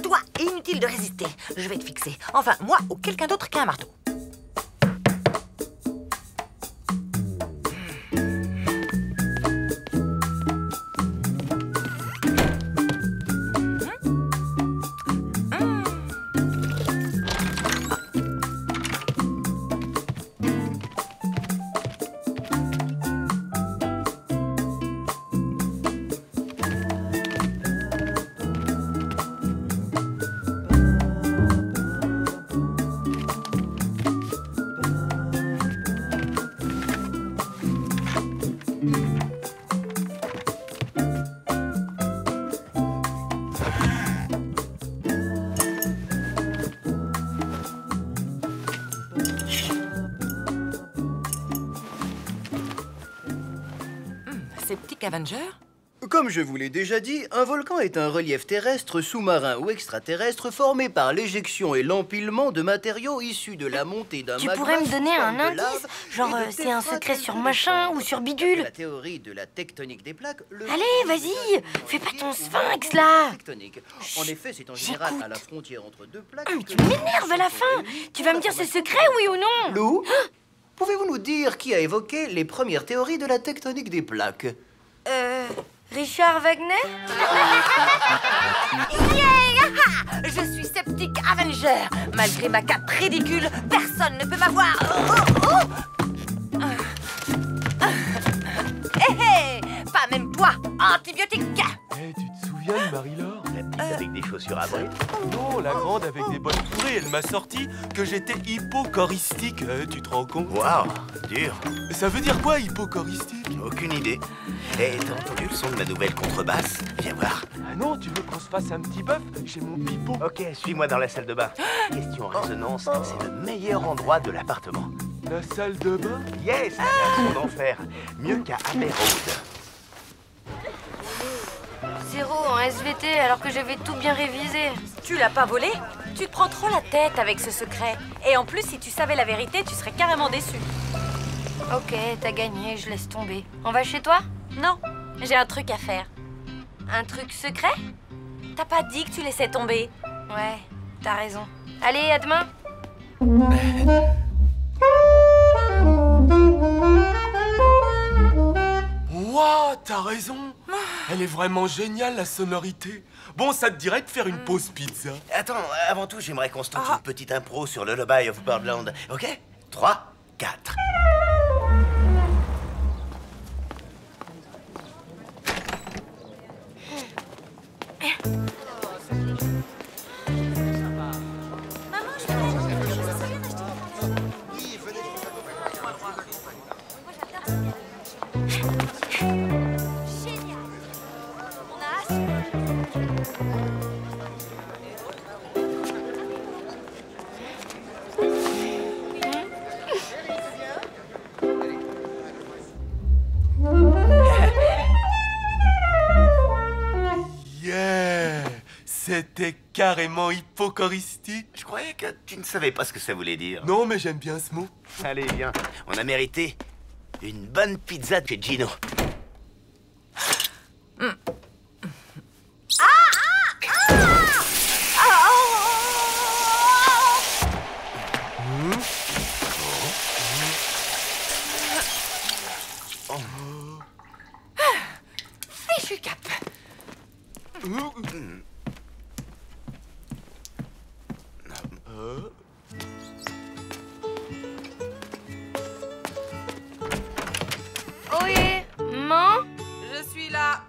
Toi, inutile de résister. Je vais te fixer. Enfin, moi ou quelqu'un d'autre qui a un marteau. Septic Avenger? Comme je vous l'ai déjà dit, un volcan est un relief terrestre, sous-marin ou extraterrestre formé par l'éjection et l'empilement de matériaux issus de la montée d'un magma. Tu pourrais me donner un indice? lave Genre, et de c'est un secret sur téphra machin ou sur bidule? La théorie de la tectonique des plaques... Allez, vas-y, fais pas ton sphinx, là. En effet, c'est en général à la frontière entre deux plaques... Tu m'énerves à la fin. Tu vas me dire ce secret, oui ou non? Lou, pouvez-vous nous dire qui a évoqué les premières théories de la tectonique des plaques? Richard Wagner? Yeah! Je suis Septic Avenger. Malgré ma cape ridicule, personne ne peut m'avoir. Hé hé! Pas même toi, antibiotique! Tu te souviens de Marie-Laure? La petite avec des chaussures à bride? Non, la grande avec des bottes pourries. Elle m'a sorti que j'étais hypochoristique. Tu te rends compte? Waouh, dur. Ça veut dire quoi, hypochoristique? Aucune idée. Et t'as entendu le son de ma nouvelle contrebasse? Viens voir. Ah non, tu veux qu'on se fasse un petit bœuf chez mon pipeau? Ok, suis-moi dans la salle de bain. Question résonance, c'est le meilleur endroit de l'appartement. La salle de bain? Yes, un son d'enfer. Mieux qu'à Abbey Road. 0 en SVT alors que j'avais tout bien révisé. Tu l'as pas volé? Tu te prends trop la tête avec ce secret. Et en plus, si tu savais la vérité, tu serais carrément déçu. Ok, t'as gagné, je laisse tomber. On va chez toi? Non, j'ai un truc à faire. Un truc secret? T'as pas dit que tu laissais tomber? Ouais, t'as raison. Allez, à demain. Ouah, t'as raison. Elle est vraiment géniale, la sonorité. Bon, ça te dirait de faire une pause pizza? Attends, avant tout, j'aimerais qu'on se tente une petite impro sur le Lullaby of Birdland. Ok? 3, 4. C'était carrément hypochoristique. Je croyais que tu ne savais pas ce que ça voulait dire. Non, mais j'aime bien ce mot. Allez, viens. On a mérité une bonne pizza de chez Gino. Fichu cap. Ohé, maman? Je suis là.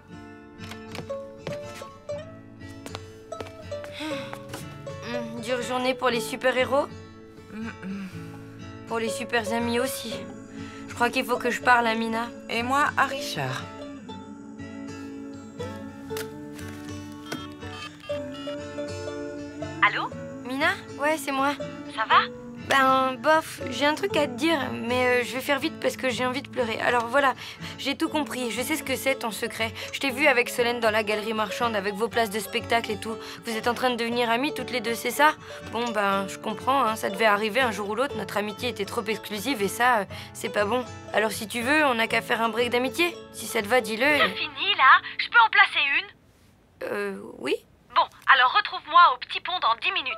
super journée pour les super-héros. Pour les super amis aussi. Je crois qu'il faut que je parle à Mina. Et moi, à Richard. Allô? Mina? Ouais, c'est moi. Ça va? Ben, bof, j'ai un truc à te dire, mais je vais faire vite parce que j'ai envie de pleurer. Alors voilà, j'ai tout compris, je sais ce que c'est ton secret. Je t'ai vu avec Solène dans la galerie marchande avec vos places de spectacle et tout. Vous êtes en train de devenir amies toutes les deux, c'est ça? Bon, ben, je comprends, hein, ça devait arriver un jour ou l'autre. Notre amitié était trop exclusive et ça, c'est pas bon. Alors si tu veux, on n'a qu'à faire un break d'amitié. Si ça te va, dis-le. C'est fini là? Je peux en placer une? Oui. Bon, alors retrouve-moi au petit pont dans 10 minutes.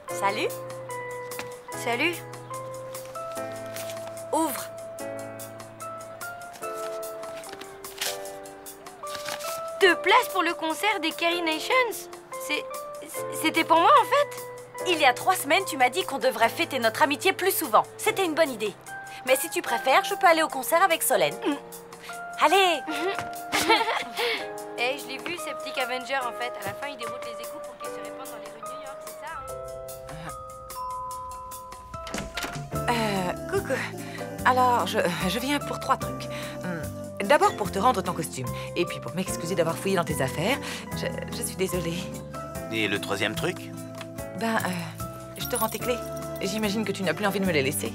Salut. Salut. Ouvre. Deux places pour le concert des Carrie Nations? C'était pour moi en fait? Il y a 3 semaines, tu m'as dit qu'on devrait fêter notre amitié plus souvent. C'était une bonne idée. Mais si tu préfères, je peux aller au concert avec Solène. Allez. Eh, je l'ai vu, Sceptic Avenger en fait. À la fin, il déroute les échos pour qu'ils se répandent dans les rues de New York, c'est ça, hein? Coucou. Alors, je viens pour 3 trucs. D'abord pour te rendre ton costume. Et puis pour m'excuser d'avoir fouillé dans tes affaires. Je suis désolée. Et le 3e truc? Ben, je te rends tes clés. J'imagine que tu n'as plus envie de me les laisser.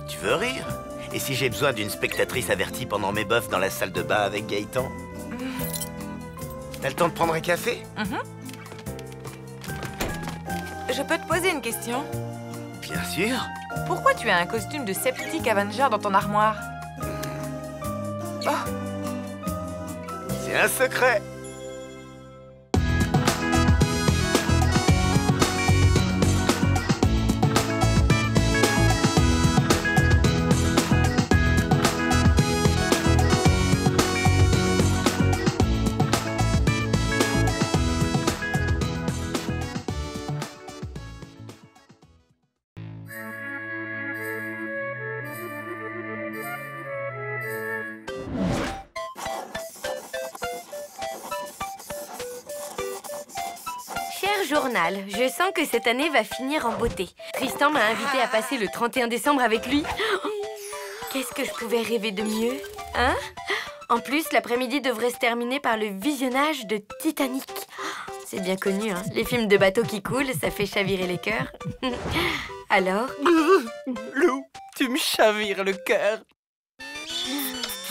Tu veux rire? Et si j'ai besoin d'une spectatrice avertie pendant mes bofs dans la salle de bain avec Gaëtan? T'as le temps de prendre un café? Je peux te poser une question? Bien sûr. Pourquoi tu as un costume de Sceptic Avenger dans ton armoire? Oh. C'est un secret. Journal, je sens que cette année va finir en beauté. Tristan m'a invité à passer le 31 décembre avec lui. Qu'est-ce que je pouvais rêver de mieux, hein? En plus, l'après-midi devrait se terminer par le visionnage de Titanic. C'est bien connu, hein? Les films de bateaux qui coulent, ça fait chavirer les cœurs. Alors? Lou, tu me chavires le cœur.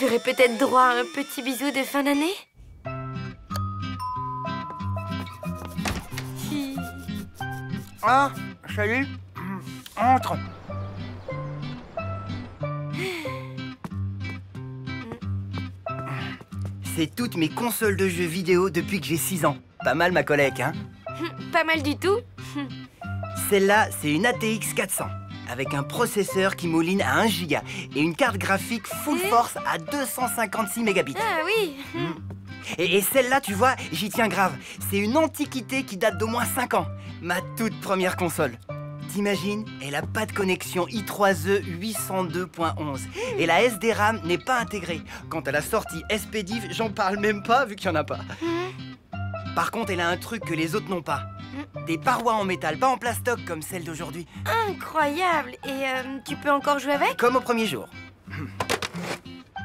J'aurais peut-être droit à un petit bisou de fin d'année? Ah, salut. Entre. C'est toutes mes consoles de jeux vidéo depuis que j'ai 6 ans. Pas mal ma collègue, hein? Pas mal du tout. Celle-là, c'est une ATX 400 avec un processeur qui mouline à 1 giga et une carte graphique full force à 256 mégabits. Ah oui. Et celle-là, tu vois, j'y tiens grave. C'est une antiquité qui date d'au moins 5 ans. Ma toute première console. T'imagines, elle a pas de connexion i3E 802.11. Et la SD-RAM n'est pas intégrée. Quant à la sortie SPDIF, j'en parle même pas vu qu'il n'y en a pas. Par contre, elle a un truc que les autres n'ont pas. Des parois en métal, pas en plastoc comme celle d'aujourd'hui. Incroyable. Et tu peux encore jouer avec? Comme au premier jour.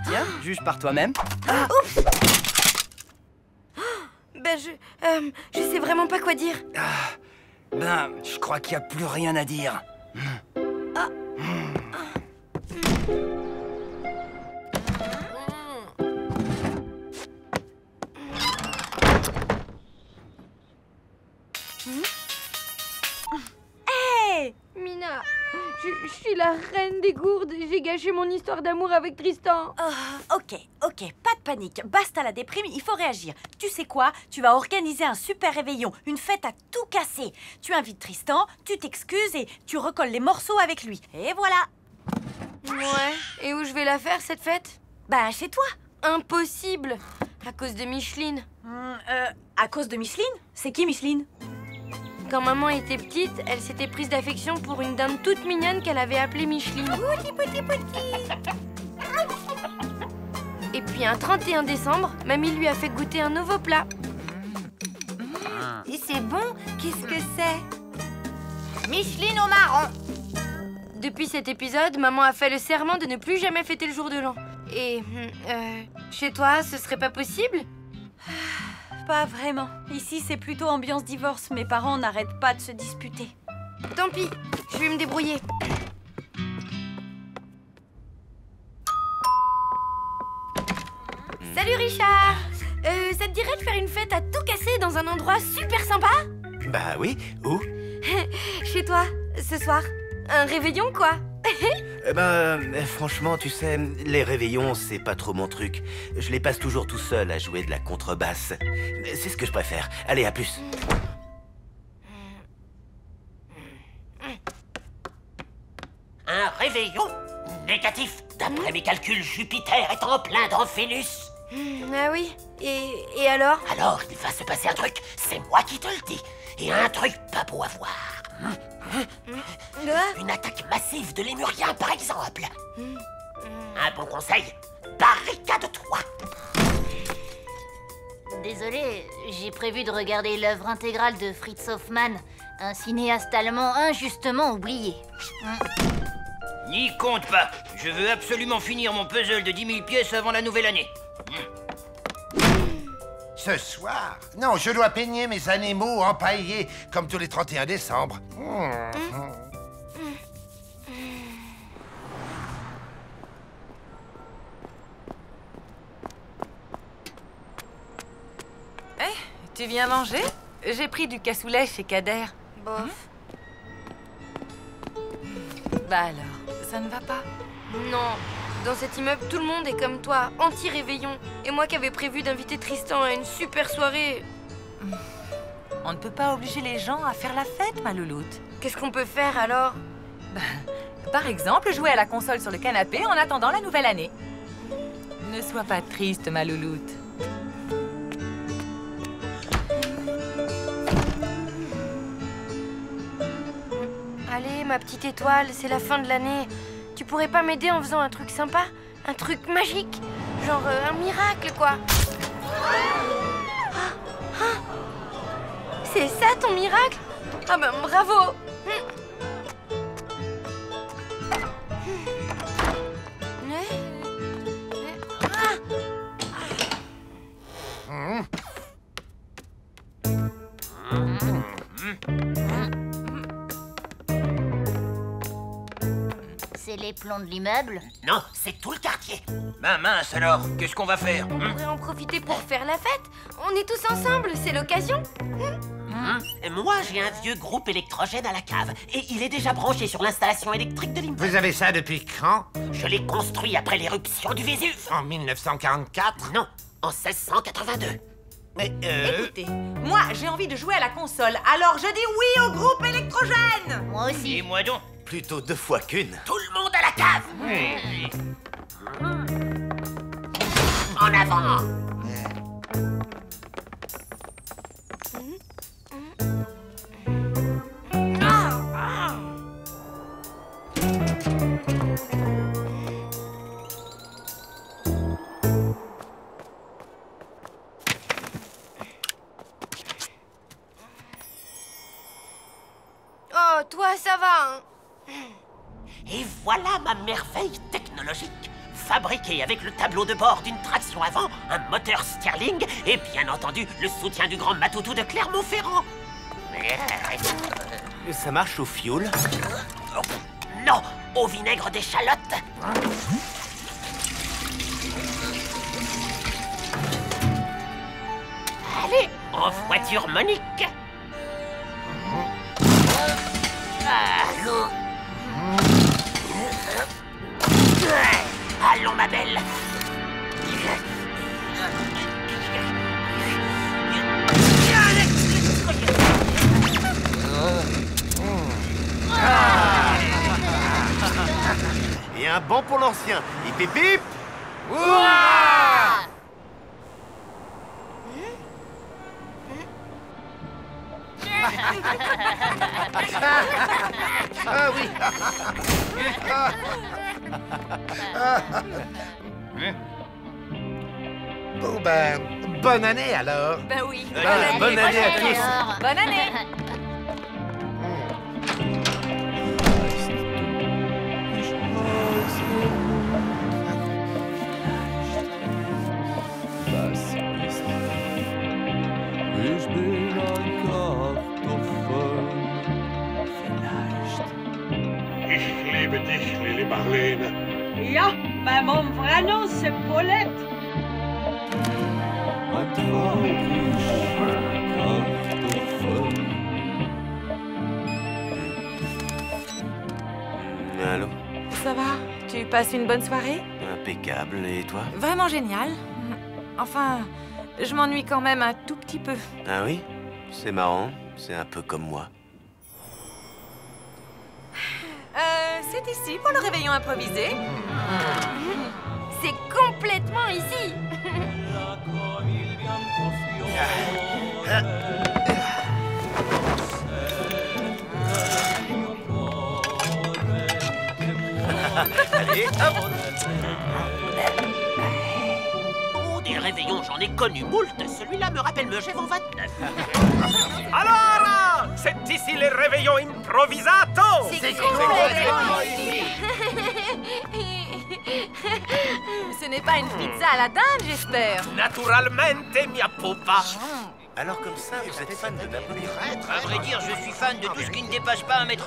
Tiens, juge par toi-même. Oups. Ben, je sais vraiment pas quoi dire. Ben, je crois qu'il n'y a plus rien à dire. Hey Mina, je suis la reine des gourdes. J'ai gâché mon histoire d'amour avec Tristan. Ok, pas de panique. Basta la déprime, il faut réagir. Tu sais quoi? Tu vas organiser un super réveillon, une fête à tout casser. Tu invites Tristan, tu t'excuses et tu recolles les morceaux avec lui. Et voilà. Ouais, et où je vais la faire cette fête? Bah, chez toi. Impossible, à cause de Micheline. À cause de Micheline? C'est qui Micheline? Quand maman était petite, elle s'était prise d'affection pour une dame toute mignonne qu'elle avait appelée Micheline. Et puis un 31 décembre, mamie lui a fait goûter un nouveau plat. Et c'est bon? Qu'est-ce que c'est? Micheline au marron. Depuis cet épisode, maman a fait le serment de ne plus jamais fêter le jour de l'an. Et chez toi, ce serait pas possible? Pas vraiment. Ici, c'est plutôt ambiance divorce. Mes parents n'arrêtent pas de se disputer. Tant pis, je vais me débrouiller. Salut Richard. Ça te dirait de faire une fête à tout casser dans un endroit super sympa? Bah oui, où? Chez toi, ce soir. Un réveillon, quoi. Franchement, tu sais, les réveillons, c'est pas trop mon truc. Je les passe toujours tout seul à jouer de la contrebasse. C'est ce que je préfère. Allez, à plus. Un réveillon? Négatif. D'après mes calculs, Jupiter est en plein dans Vénus. Ah oui? Et alors? Alors, il va se passer un truc, c'est moi qui te le dis. Et un truc pas beau à voir. Une attaque massive de Lémuriens, par exemple. Un bon conseil, barricade-toi. Désolé, j'ai prévu de regarder l'œuvre intégrale de Fritz Hoffmann, un cinéaste allemand injustement oublié. N'y compte pas. Je veux absolument finir mon puzzle de 10 000 pièces avant la nouvelle année. Ce soir? Non, je dois peigner mes animaux empaillés, comme tous les 31 décembre. Tu viens manger? J'ai pris du cassoulet chez Kader. Bof. Bah alors, ça ne va pas? Non. Dans cet immeuble, tout le monde est comme toi, anti-réveillon. Et moi qui avais prévu d'inviter Tristan à une super soirée. On ne peut pas obliger les gens à faire la fête, ma louloute. Qu'est-ce qu'on peut faire alors? Par exemple, jouer à la console sur le canapé en attendant la nouvelle année. Ne sois pas triste, ma louloute. Allez, ma petite étoile, c'est la fin de l'année. Tu pourrais pas m'aider en faisant un truc sympa? Un truc magique? Genre un miracle, quoi. C'est ça ton miracle? Ah ben bravo. C'est les plombs de l'immeuble? Non, c'est tout le quartier. Ben mince alors, qu'est-ce qu'on va faire? On pourrait en profiter pour faire la fête. On est tous ensemble, c'est l'occasion. Moi, j'ai un vieux groupe électrogène à la cave. Et il est déjà branché sur l'installation électrique de l'immeuble. Vous avez ça depuis quand? Je l'ai construit après l'éruption du Vésuve. En 1944? Non, en 1682. Mais Écoutez, moi j'ai envie de jouer à la console, alors je dis oui au groupe électrogène. Moi aussi. Et moi donc. Plutôt 2 fois qu'une. Tout le monde à la cave. En avant. Oh, toi, ça va, hein? Et voilà ma merveille technologique. Fabriquée avec le tableau de bord d'une traction avant, un moteur Stirling et bien entendu le soutien du grand Matoutou de Clermont-Ferrand. Ça marche au fioul? Non, au vinaigre d'échalote. Allez, en voiture Monique. Allons, ma belle. Et un banc pour l'ancien. Hip hip hip. Ah oui. Bon ben, bonne année alors. Ben oui. Bonne année à tous. Bonne année. Ich bin ein Kartoffel. Ich liebe dich, Lili Marlene. Ja, mais mon vrai nom c'est Paulette. Ein traurig Kartoffel. Allô? Ça va? Tu passes une bonne soirée? Impeccable, et toi? Vraiment génial. Enfin, je m'ennuie quand même un tout petit peu. Ah oui? C'est marrant, c'est un peu comme moi. C'est ici pour le réveillon improvisé. C'est complètement ici. Allez, hop! Oh, des réveillons, j'en ai connu moult. Celui-là me rappelle Megève en 29. Alors, c'est ici les réveillons improvisato. C'est complètement ici. Ce n'est pas une pizza à la dinde, j'espère. Naturalmente, mia pupa. Alors comme ça, vous êtes fan de Napoléon? À vrai dire, je suis fan de tout ce qui ne dépasse pas 1,20 m.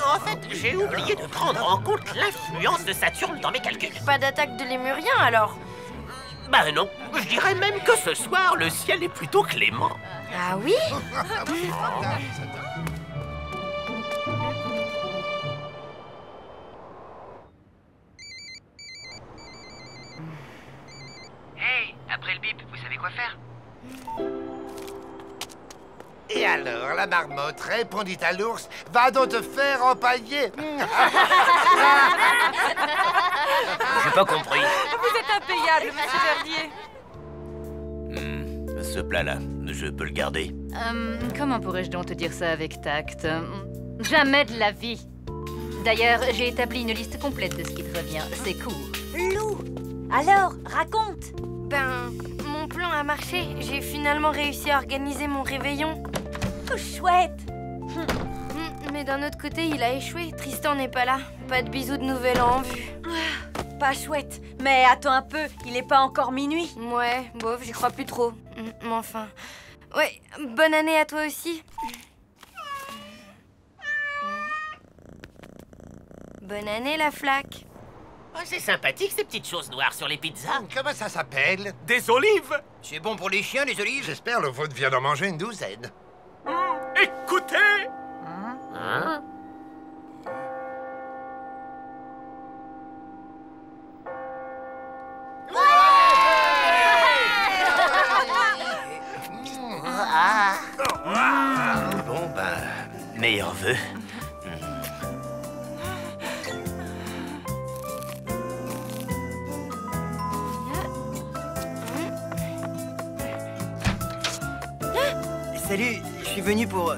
En fait, j'ai oublié de prendre en compte l'influence de Saturne dans mes calculs. Pas d'attaque de lémurien alors? Bah non, je dirais même que ce soir, le ciel est plutôt clément. Ah oui? Hey, après le bip, vous savez quoi faire? Et alors, la marmotte répondit à l'ours, va donc te faire empailler. J'ai pas compris. Vous êtes impayable, monsieur Verdier. Ce plat-là, je peux le garder? Comment pourrais-je donc te dire ça avec tact? Jamais de la vie. D'ailleurs, j'ai établi une liste complète de ce qui te revient. C'est court. Lou, alors, raconte. Ben, mon plan a marché. J'ai finalement réussi à organiser mon réveillon. Tout chouette. Mais d'un autre côté, il a échoué. Tristan n'est pas là. Pas de bisous de nouvel an en vue. Pas chouette. Mais attends un peu, il est pas encore minuit. Ouais, bof, j'y crois plus trop. Mais enfin... Ouais, bonne année à toi aussi. Bonne année, la flaque. Oh, c'est sympathique, ces petites choses noires sur les pizzas. Comment ça s'appelle? Des olives. C'est bon pour les chiens, les olives? J'espère le vôtre vient d'en manger une douzaine. Écoutez. Hein? Bon, ben, meilleurs vœux. Salut, je suis venu pour...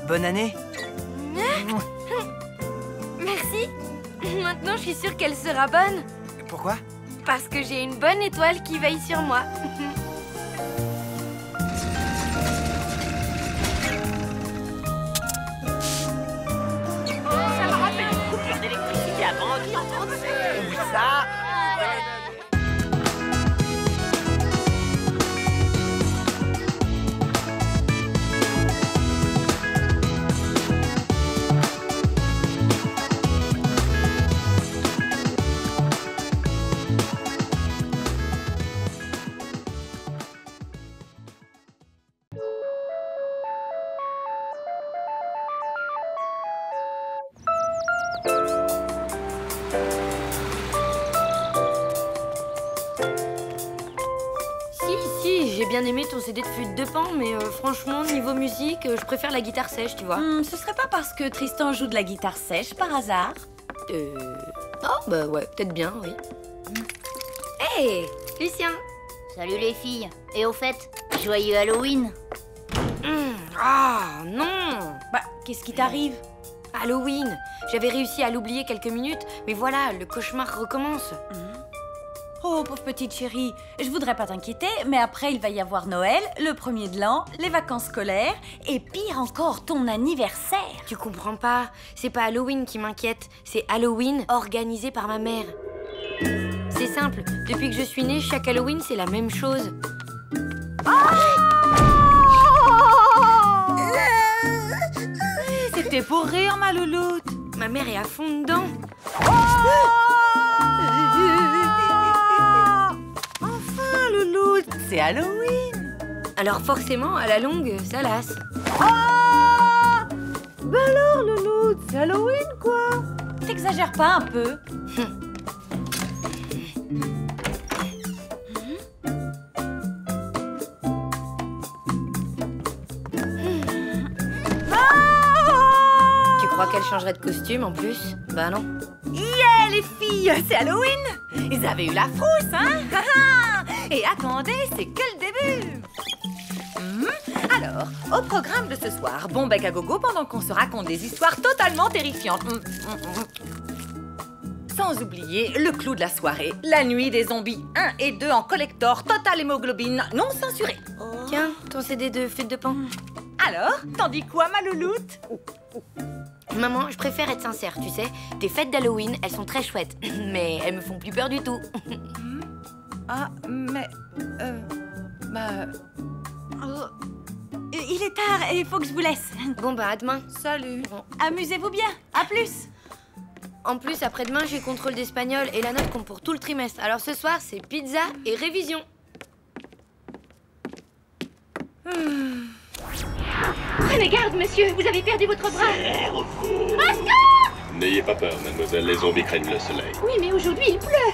bonne année. Merci. Maintenant, je suis sûre qu'elle sera bonne. Pourquoi? Parce que j'ai une bonne étoile qui veille sur moi. Ça me rappelle une coupure d'électricité à Bangui en France. Où ça? J'ai bien aimé ton CD de flûte de pan, mais franchement, niveau musique, je préfère la guitare sèche, tu vois. Ce serait pas parce que Tristan joue de la guitare sèche par hasard? Oh, bah ouais, peut-être bien, oui. Hé, Lucien. Salut les filles. Et au fait, joyeux Halloween. Ah, non. Bah, qu'est-ce qui t'arrive? Halloween. J'avais réussi à l'oublier quelques minutes, mais voilà, le cauchemar recommence. Oh, pauvre petite chérie, je voudrais pas t'inquiéter, mais après il va y avoir Noël, le 1er de l'an, les vacances scolaires, et pire encore, ton anniversaire. Tu comprends pas, c'est pas Halloween qui m'inquiète, c'est Halloween organisé par ma mère. C'est simple, depuis que je suis née, chaque Halloween c'est la même chose. C'était pour rire, ma louloute. Ma mère est à fond dedans. Enfin, louloute, c'est Halloween. Alors forcément, à la longue, ça lasse. Bah alors, louloute, c'est Halloween, quoi. T'exagères pas un peu? Tu crois qu'elle changerait de costume en plus? Bah non. Yeah, les filles, c'est Halloween. Ils avaient eu la frousse, hein. Et attendez, c'est que le début. Alors, au programme de ce soir, bon bec à gogo pendant qu'on se raconte des histoires totalement terrifiantes. Sans oublier le clou de la soirée, la nuit des zombies 1 et 2 en collector, total hémoglobine, non censuré. Tiens, ton CD de fête de pan. Alors, t'en dis quoi, ma louloute? Maman, je préfère être sincère, tu sais. Tes fêtes d'Halloween, elles sont très chouettes, mais elles me font plus peur du tout. Ah, mais... Il est tard et il faut que je vous laisse. Bon bah, à demain. Salut. Amusez-vous bien, à plus. En plus, après-demain, j'ai contrôle d'espagnol et la note compte pour tout le trimestre. Alors ce soir, c'est pizza et révision. Prenez garde, monsieur, vous avez perdu votre bras. N'ayez pas peur, mademoiselle, les zombies craignent le soleil. Oui, mais aujourd'hui, il pleut.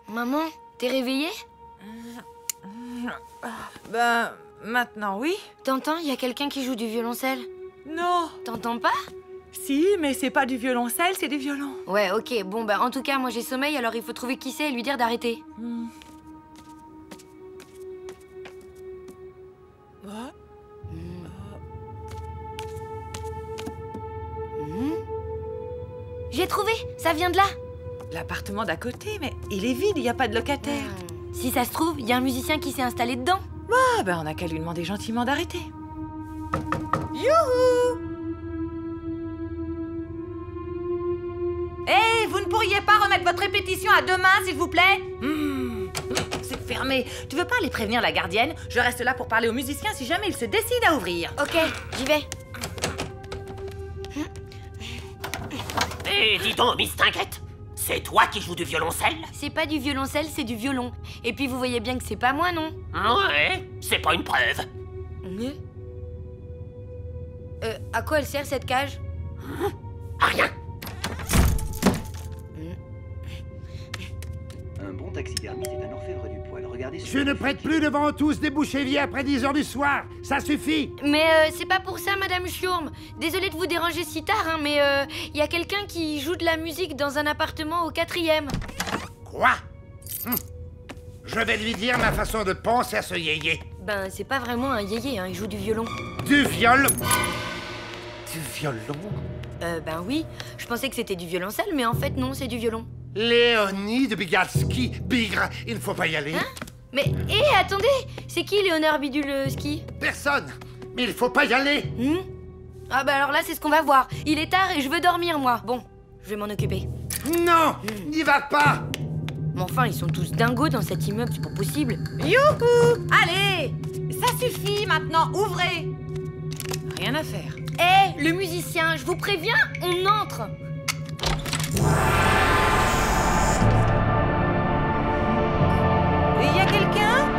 Maman, t'es réveillée? Ben, maintenant, oui. T'entends, il y a quelqu'un qui joue du violoncelle. Non. T'entends pas? Si, mais c'est pas du violoncelle, c'est du violon. Ouais, ok. Bon, bah, en tout cas, moi, j'ai sommeil, alors il faut trouver qui c'est et lui dire d'arrêter. J'ai trouvé. Ça vient de là. L'appartement d'à côté, mais il est vide, il n'y a pas de locataire. Si ça se trouve, il y a un musicien qui s'est installé dedans. Ah, ben on a qu'à lui demander gentiment d'arrêter. Youhou! Hé, vous ne pourriez pas remettre votre répétition à demain, s'il vous plaît? C'est fermé. Tu veux pas aller prévenir la gardienne? Je reste là pour parler aux musiciens si jamais ils se décident à ouvrir. Ok, j'y vais. Hé, dis donc, Miss Tinguette, c'est toi qui joues du violoncelle? C'est pas du violoncelle, c'est du violon. Et puis vous voyez bien que c'est pas moi, non? Ouais, c'est pas une preuve. À quoi elle sert cette cage? À rien. Un bon taxidermiste est un orfèvre du poil. Regardez Je ne prête plus devant tous des bouches-éviers après 10 heures du soir. Ça suffit. Mais c'est pas pour ça, Madame Schurm. Désolée de vous déranger si tard, hein, mais y a quelqu'un qui joue de la musique dans un appartement au 4e. Quoi? Je vais lui dire ma façon de penser à ce yéyé. Ben, c'est pas vraiment un yéyé, hein, il joue du violon. Du violon? Du violon? Ben oui. Je pensais que c'était du violoncelle, mais en fait, non, c'est du violon. Léonie de Bigalski. Bigre, il ne faut pas y aller. Hein? Mais, attendez! C'est qui Léonard Bidule-Ski? Personne. Mais il faut pas y aller. Ah bah alors là, c'est ce qu'on va voir. Il est tard et je veux dormir, moi. Bon, je vais m'en occuper. Non, n'y va pas. Mais enfin, ils sont tous dingos dans cet immeuble, c'est pas possible. Youhou! Allez! Ça suffit maintenant, ouvrez! Rien à faire. Le musicien, je vous préviens, on entre! Il y a quelqu'un?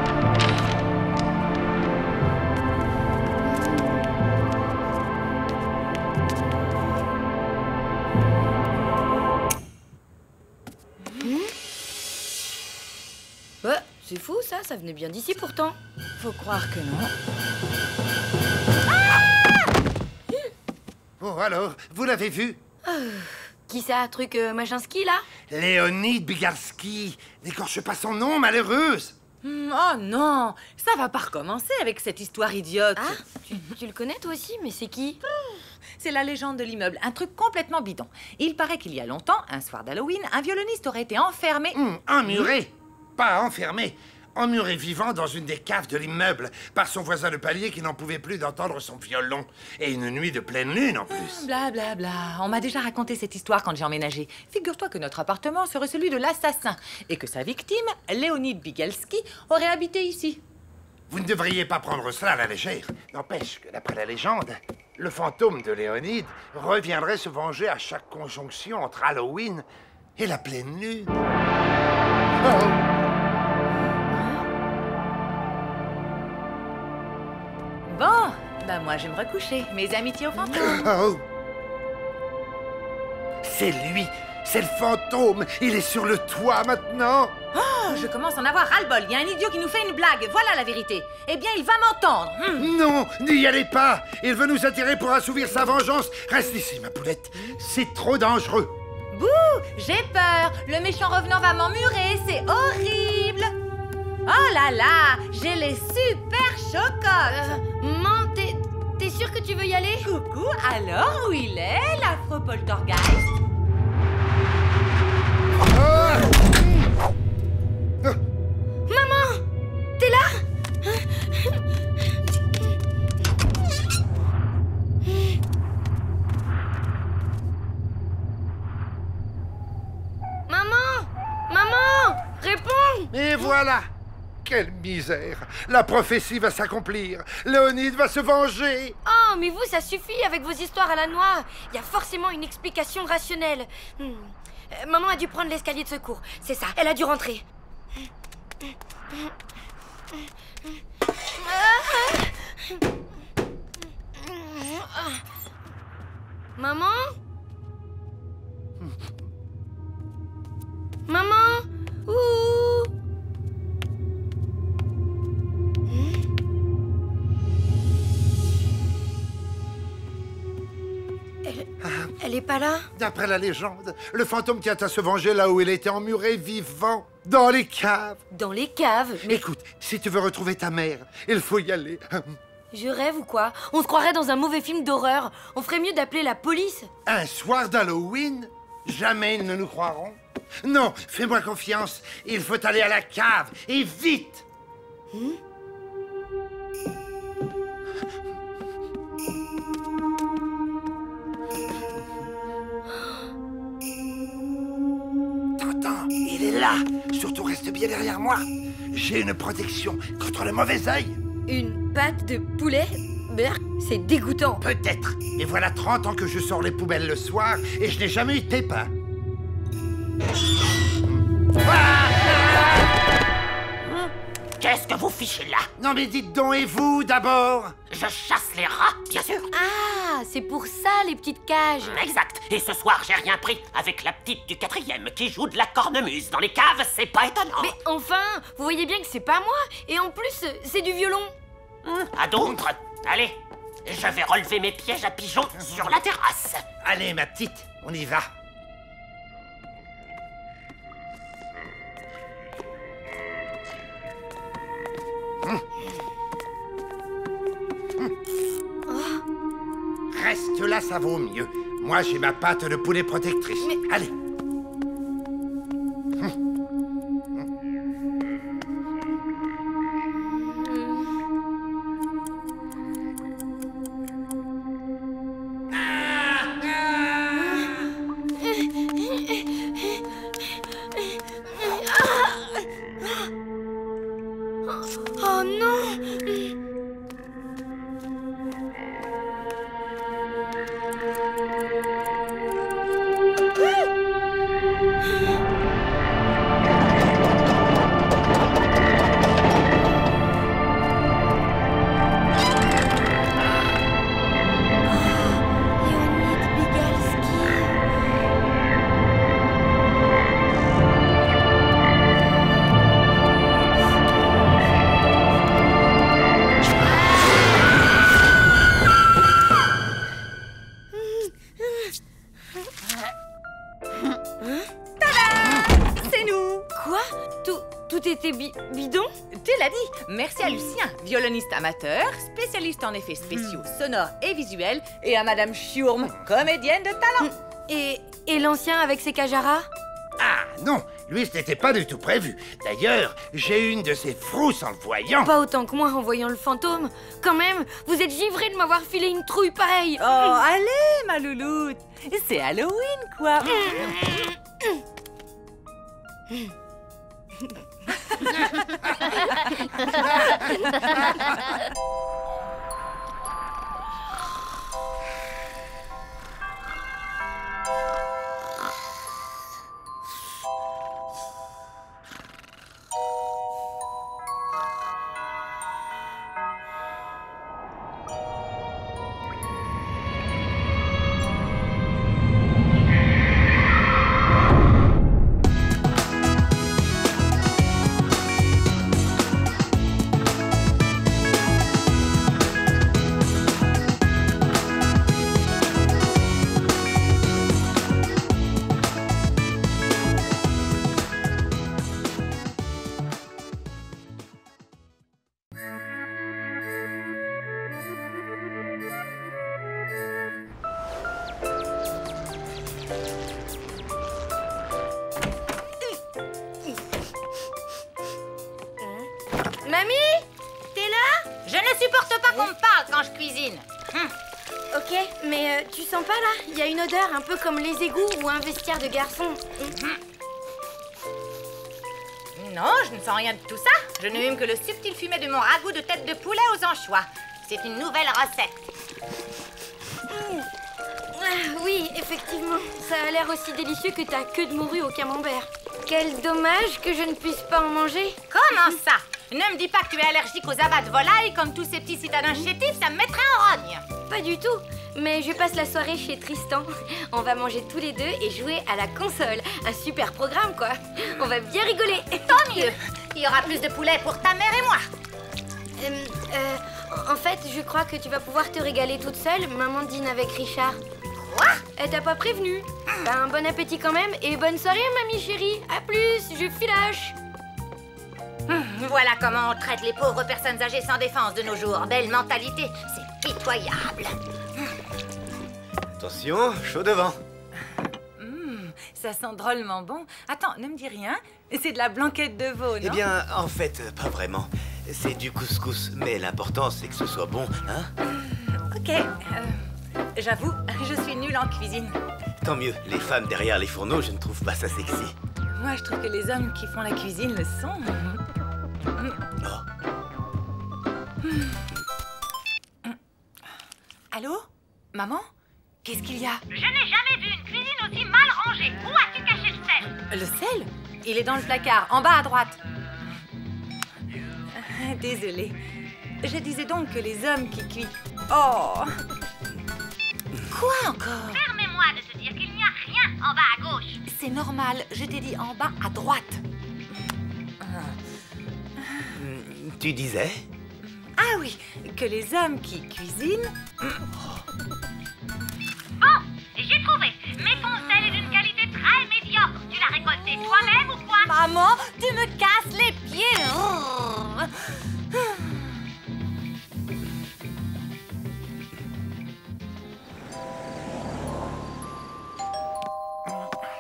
C'est fou ça, ça venait bien d'ici pourtant. Faut croire que non. Oh alors, vous l'avez vu? Qui ça, truc machin ski là? Léonie Bigalski. N'écorche pas son nom, malheureuse. Oh non, ça va pas recommencer avec cette histoire idiote. Ah, tu le connais toi aussi, mais c'est qui? C'est la légende de l'immeuble, un truc complètement bidon. Il paraît qu'il y a longtemps, un soir d'Halloween, un violoniste aurait été enfermé... Emmuré, pas enfermé. Emmuré vivant dans une des caves de l'immeuble par son voisin de palier qui n'en pouvait plus d'entendre son violon. Et une nuit de pleine lune en plus. Bla bla bla. On m'a déjà raconté cette histoire quand j'ai emménagé. Figure-toi que notre appartement serait celui de l'assassin et que sa victime, Léonide Bigalski, aurait habité ici. Vous ne devriez pas prendre cela à la légère. N'empêche que d'après la légende, le fantôme de Léonide reviendrait se venger à chaque conjonction entre Halloween et la pleine lune. Bon, bah moi je vais me recoucher. Mes amitiés aux fantômes. C'est lui, c'est le fantôme. Il est sur le toit maintenant. Oh, je commence à en avoir ras-le-bol. Il y a un idiot qui nous fait une blague. Voilà la vérité. Eh bien, il va m'entendre. Non, n'y allez pas. Il veut nous attirer pour assouvir sa vengeance. Reste ici, ma poulette. C'est trop dangereux. Bouh, j'ai peur. Le méchant revenant va m'emmurer. C'est horrible. Oh là là, j'ai les super chocottes. Maman, t'es sûre que tu veux y aller? Coucou, alors où il est, l'afro-poltergeist? Maman, t'es là? Maman, réponds! Et voilà. Quelle misère! La prophétie va s'accomplir. Léonide va se venger. Oh, mais vous, ça suffit avec vos histoires à la noix. Il y a forcément une explication rationnelle. Maman a dû prendre l'escalier de secours. C'est ça, elle a dû rentrer. Maman? Maman? Ouh! Elle est pas là? D'après la légende, le fantôme tient à se venger là où il était emmuré vivant, dans les caves. Dans les caves? Mais... Écoute, si tu veux retrouver ta mère, il faut y aller. Je rêve ou quoi? On se croirait dans un mauvais film d'horreur. On ferait mieux d'appeler la police. Un soir d'Halloween? Jamais ils ne nous croiront. Non, fais-moi confiance. Il faut aller à la cave, et vite. T'entends? Il est là. Surtout reste bien derrière moi. J'ai une protection contre le mauvais œil. Une pâte de poulet? Berk, c'est dégoûtant. Peut-être. Mais voilà 30 ans que je sors les poubelles le soir et je n'ai jamais eu de pépin. Qu'est-ce que vous fichez là? Non mais dites donc, et vous d'abord? Je chasse les rats, bien sûr. Ah, c'est pour ça les petites cages. Exact. Et ce soir, j'ai rien pris avec la petite du 4e qui joue de la cornemuse dans les caves, c'est pas étonnant. Mais enfin, vous voyez bien que c'est pas moi. Et en plus, c'est du violon. À d'autres? Allez, je vais relever mes pièges à pigeons sur la terrasse. Allez, ma petite, on y va. Reste là, ça vaut mieux. Moi, j'ai ma pâte de poulet protectrice. Mais... Allez. Oh non! Tu l'as dit. Merci à Lucien, violoniste amateur, spécialiste en effets spéciaux, sonores et visuels, et à Madame Schurm, comédienne de talent. Et l'ancien avec ses cajaras? Ah non, lui ce n'était pas du tout prévu. D'ailleurs, j'ai eu une de ses frousses en le voyant. Pas autant que moi en voyant le fantôme. Quand même, vous êtes givré de m'avoir filé une trouille pareille. Oh, allez, ma louloute. C'est Halloween, quoi. Mamie, t'es là? Je ne supporte pas qu'on me parle quand je cuisine. Ok, mais tu sens pas là? Il y a une odeur un peu comme les égouts ou un vestiaire de garçon. Non, je ne sens rien de tout ça. Je ne hume que le subtil fumet de mon ragoût de tête de poulet aux anchois. C'est une nouvelle recette. Oui, effectivement. Ça a l'air aussi délicieux que ta queue de morue au camembert. Quel dommage que je ne puisse pas en manger. Comment ça? Ne me dis pas que tu es allergique aux abats de volaille comme tous ces petits citadins chétifs, ça me mettrait en rogne. Pas du tout. Mais je passe la soirée chez Tristan. On va manger tous les deux et jouer à la console. Un super programme, quoi. On va bien rigoler. Tant mieux. Il y aura plus de poulet pour ta mère et moi. En fait, je crois que tu vas pouvoir te régaler toute seule. Maman dîne avec Richard. Quoi? Elle t'a pas prévenu. Ben, bon appétit quand même et bonne soirée, mamie chérie. À plus, je filoche. Voilà comment on traite les pauvres personnes âgées sans défense de nos jours. Belle mentalité, c'est pitoyable. Attention, chaud devant. Ça sent drôlement bon. Attends, ne me dis rien. C'est de la blanquette de veau, non? Eh bien, en fait, pas vraiment. C'est du couscous, mais l'important, c'est que ce soit bon, hein? Ok. J'avoue, je suis nulle en cuisine. Tant mieux, les femmes derrière les fourneaux, je ne trouve pas ça sexy. Moi, je trouve que les hommes qui font la cuisine le sont. Allô? Maman? Qu'est-ce qu'il y a? Je n'ai jamais vu une cuisine aussi mal rangée. Où as-tu caché le sel? Le sel? Il est dans le placard, en bas à droite. Désolée. Je disais donc que les hommes qui cuisent... Oh! Quoi encore? Permets-moi de te dire qu'il n'y a rien en bas à gauche. C'est normal, je t'ai dit en bas à droite. Tu disais? Ah oui, que les hommes qui cuisinent... Bon, j'ai trouvé. Mais ton sel est d'une qualité très médiocre. Tu l'as récolté toi-même ou quoi? Maman, tu me casses les pieds.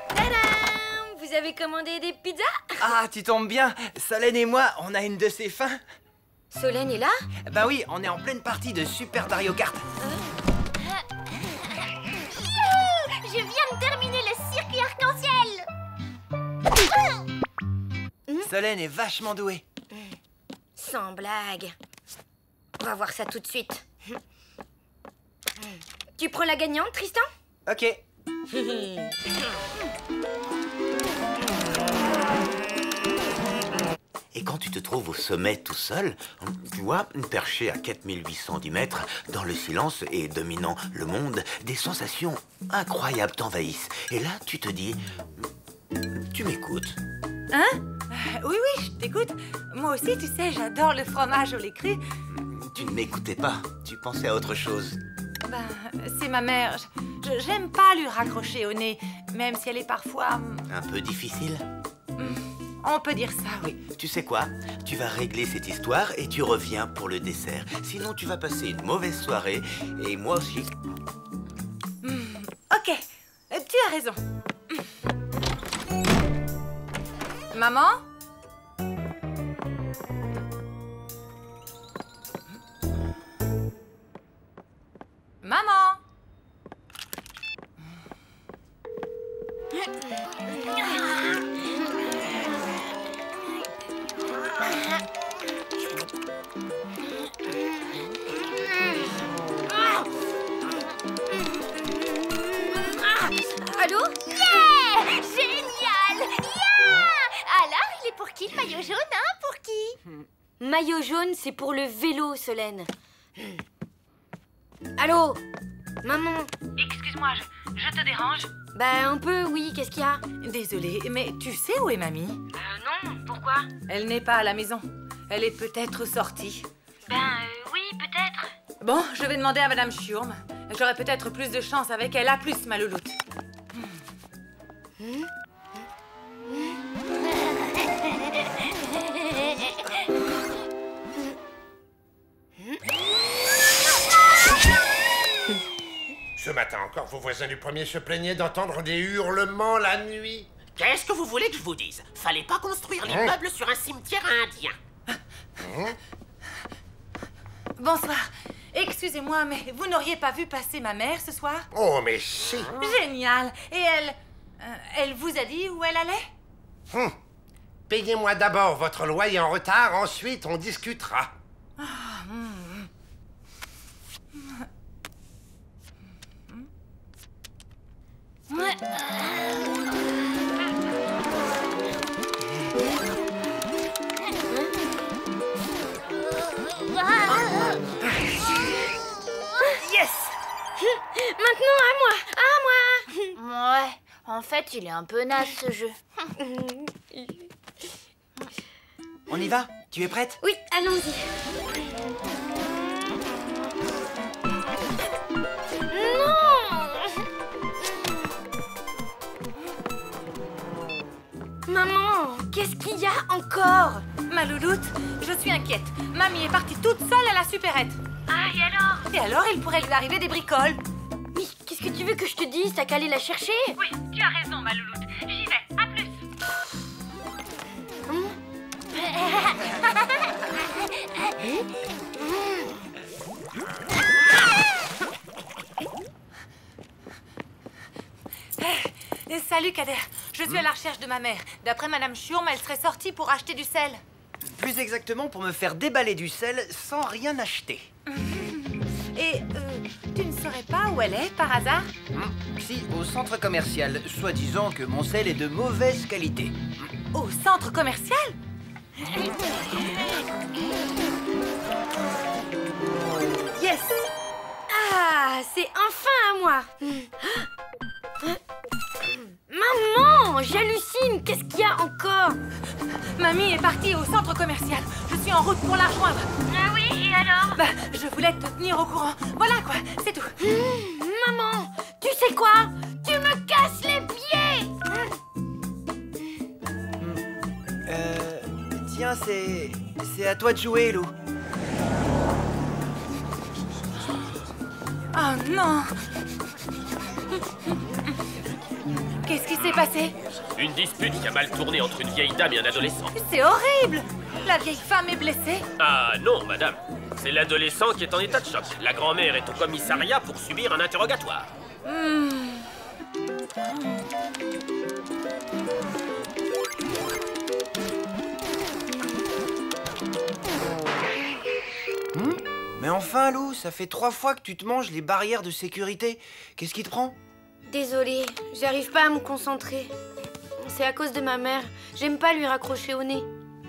Tadam! Vous avez commandé des pizzas? Ah, tu tombes bien. Solène et moi, on a une de ses fins. Solène est là? Bah oui, on est en pleine partie de Super Mario Kart. Je viens de terminer le circuit arc-en-ciel. Solène est vachement douée. Sans blague. On va voir ça tout de suite. Tu prends la gagnante, Tristan? Ok. Et quand tu te trouves au sommet tout seul, tu vois, perché à 4810 mètres, dans le silence et dominant le monde, des sensations incroyables t'envahissent. Et là, tu te dis... Tu m'écoutes? Hein? Oui, je t'écoute. Moi aussi, tu sais, j'adore le fromage au lait cru. Tu ne m'écoutais pas, tu pensais à autre chose. C'est ma mère. J'aime pas lui raccrocher au nez, même si elle est parfois... Un peu difficile? On peut dire ça, oui. Tu sais quoi? Tu vas régler cette histoire et tu reviens pour le dessert. Sinon, tu vas passer une mauvaise soirée et moi aussi. Ok, tu as raison. Maman? Maman? Allô? Yeah! Génial! Alors, il est pour qui le maillot jaune, hein? Pour qui? Maillot jaune, c'est pour le vélo, Solène. Allô? Maman? Excuse-moi, je te dérange? Bah, un peu, oui. Qu'est-ce qu'il y a? Désolée, mais tu sais où est mamie? Non. Pourquoi? Elle n'est pas à la maison. Elle est peut-être sortie. Oui, peut-être. Bon, je vais demander à Madame Schurm. J'aurai peut-être plus de chance avec elle. À plus, ma louloute. Ce matin encore, vos voisins du premier se plaignaient d'entendre des hurlements la nuit. Qu'est-ce que vous voulez que je vous dise? Fallait pas construire l'immeuble sur un cimetière indien. Bonsoir. Excusez-moi, mais vous n'auriez pas vu passer ma mère ce soir? Oh, mais si. Génial. Et elle vous a dit où elle allait? Payez-moi d'abord votre loyer en retard, ensuite on discutera. Yes! Maintenant, à moi! Ouais, en fait, il est un peu naze, ce jeu. On y va? Tu es prête? Oui, allons-y. Maman, qu'est-ce qu'il y a encore? Ma louloute, je suis inquiète. Mamie est partie toute seule à la supérette. Ah, et alors? Et alors, il pourrait lui arriver des bricoles. Mais qu'est-ce que tu veux que je te dise? T'as qu'à aller la chercher? Oui, tu as raison, ma louloute. J'y vais. À plus. Salut, Kader. Je suis à la recherche de ma mère. D'après Madame Schurm, elle serait sortie pour acheter du sel. Plus exactement pour me faire déballer du sel sans rien acheter. Et tu ne saurais pas où elle est, par hasard? Si, au centre commercial, soi-disant que mon sel est de mauvaise qualité. Au centre commercial? Yes! Ah, c'est enfin à moi! Maman, j'hallucine! Qu'est-ce qu'il y a encore? Mamie est partie au centre commercial. Je suis en route pour la rejoindre. Ah oui, et alors? Bah, je voulais te tenir au courant. Voilà quoi, c'est tout. Maman, tu sais quoi? Tu me casses les pieds! Tiens, c'est à toi de jouer, Lou. Oh non! Qu'est-ce qui s'est passé? Une dispute qui a mal tourné entre une vieille dame et un adolescent. C'est horrible! La vieille femme est blessée. Ah non, madame. C'est l'adolescent qui est en état de choc. La grand-mère est au commissariat pour subir un interrogatoire. Mais enfin, Lou, ça fait 3 fois que tu te manges les barrières de sécurité. Qu'est-ce qui te prend? Désolée, j'arrive pas à me concentrer. C'est à cause de ma mère. J'aime pas lui raccrocher au nez.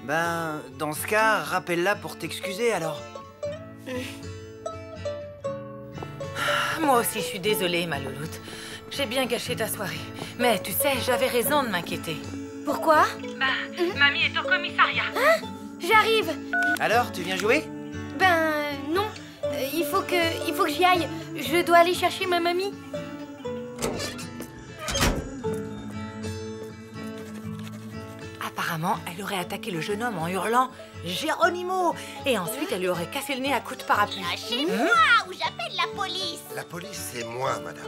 Ben, dans ce cas, rappelle-la pour t'excuser alors. Moi aussi, je suis désolée, ma louloute. J'ai bien gâché ta soirée. Mais tu sais, j'avais raison de m'inquiéter. Pourquoi? Mamie est au commissariat. Hein? J'arrive. Alors, tu viens jouer? Ben, non. Il faut que j'y aille. Je dois aller chercher ma mamie. Apparemment, elle aurait attaqué le jeune homme en hurlant « Geronimo !» et ensuite elle lui aurait cassé le nez à coups de parapluie. Lâchez-moi ou j'appelle la police. La police, c'est moi, madame.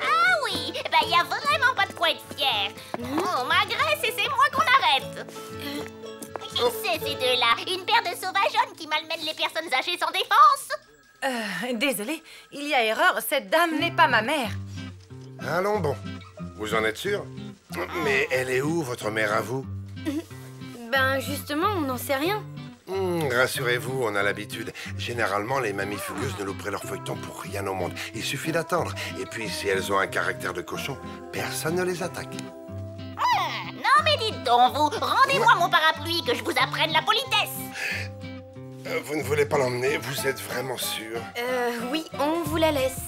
Ah oui, bah y a vraiment pas de quoi être fier. On m'agresse et c'est moi qu'on arrête. Qui c'est ces deux-là? Une paire de sauvageonnes qui malmènent les personnes âgées sans défense? Désolée, il y a erreur, cette dame n'est pas ma mère. Allons bon. Vous en êtes sûr? Mais elle est où, votre mère à vous? Ben justement, on n'en sait rien. Rassurez-vous, on a l'habitude. Généralement, les mamies fugueuses ne loupaient leur feuilleton pour rien au monde. Il suffit d'attendre. Et puis, si elles ont un caractère de cochon, personne ne les attaque. Non mais dites donc, vous, rendez-moi mon parapluie que je vous apprenne la politesse. Vous ne voulez pas l'emmener? Vous êtes vraiment sûr? Oui, on vous la laisse.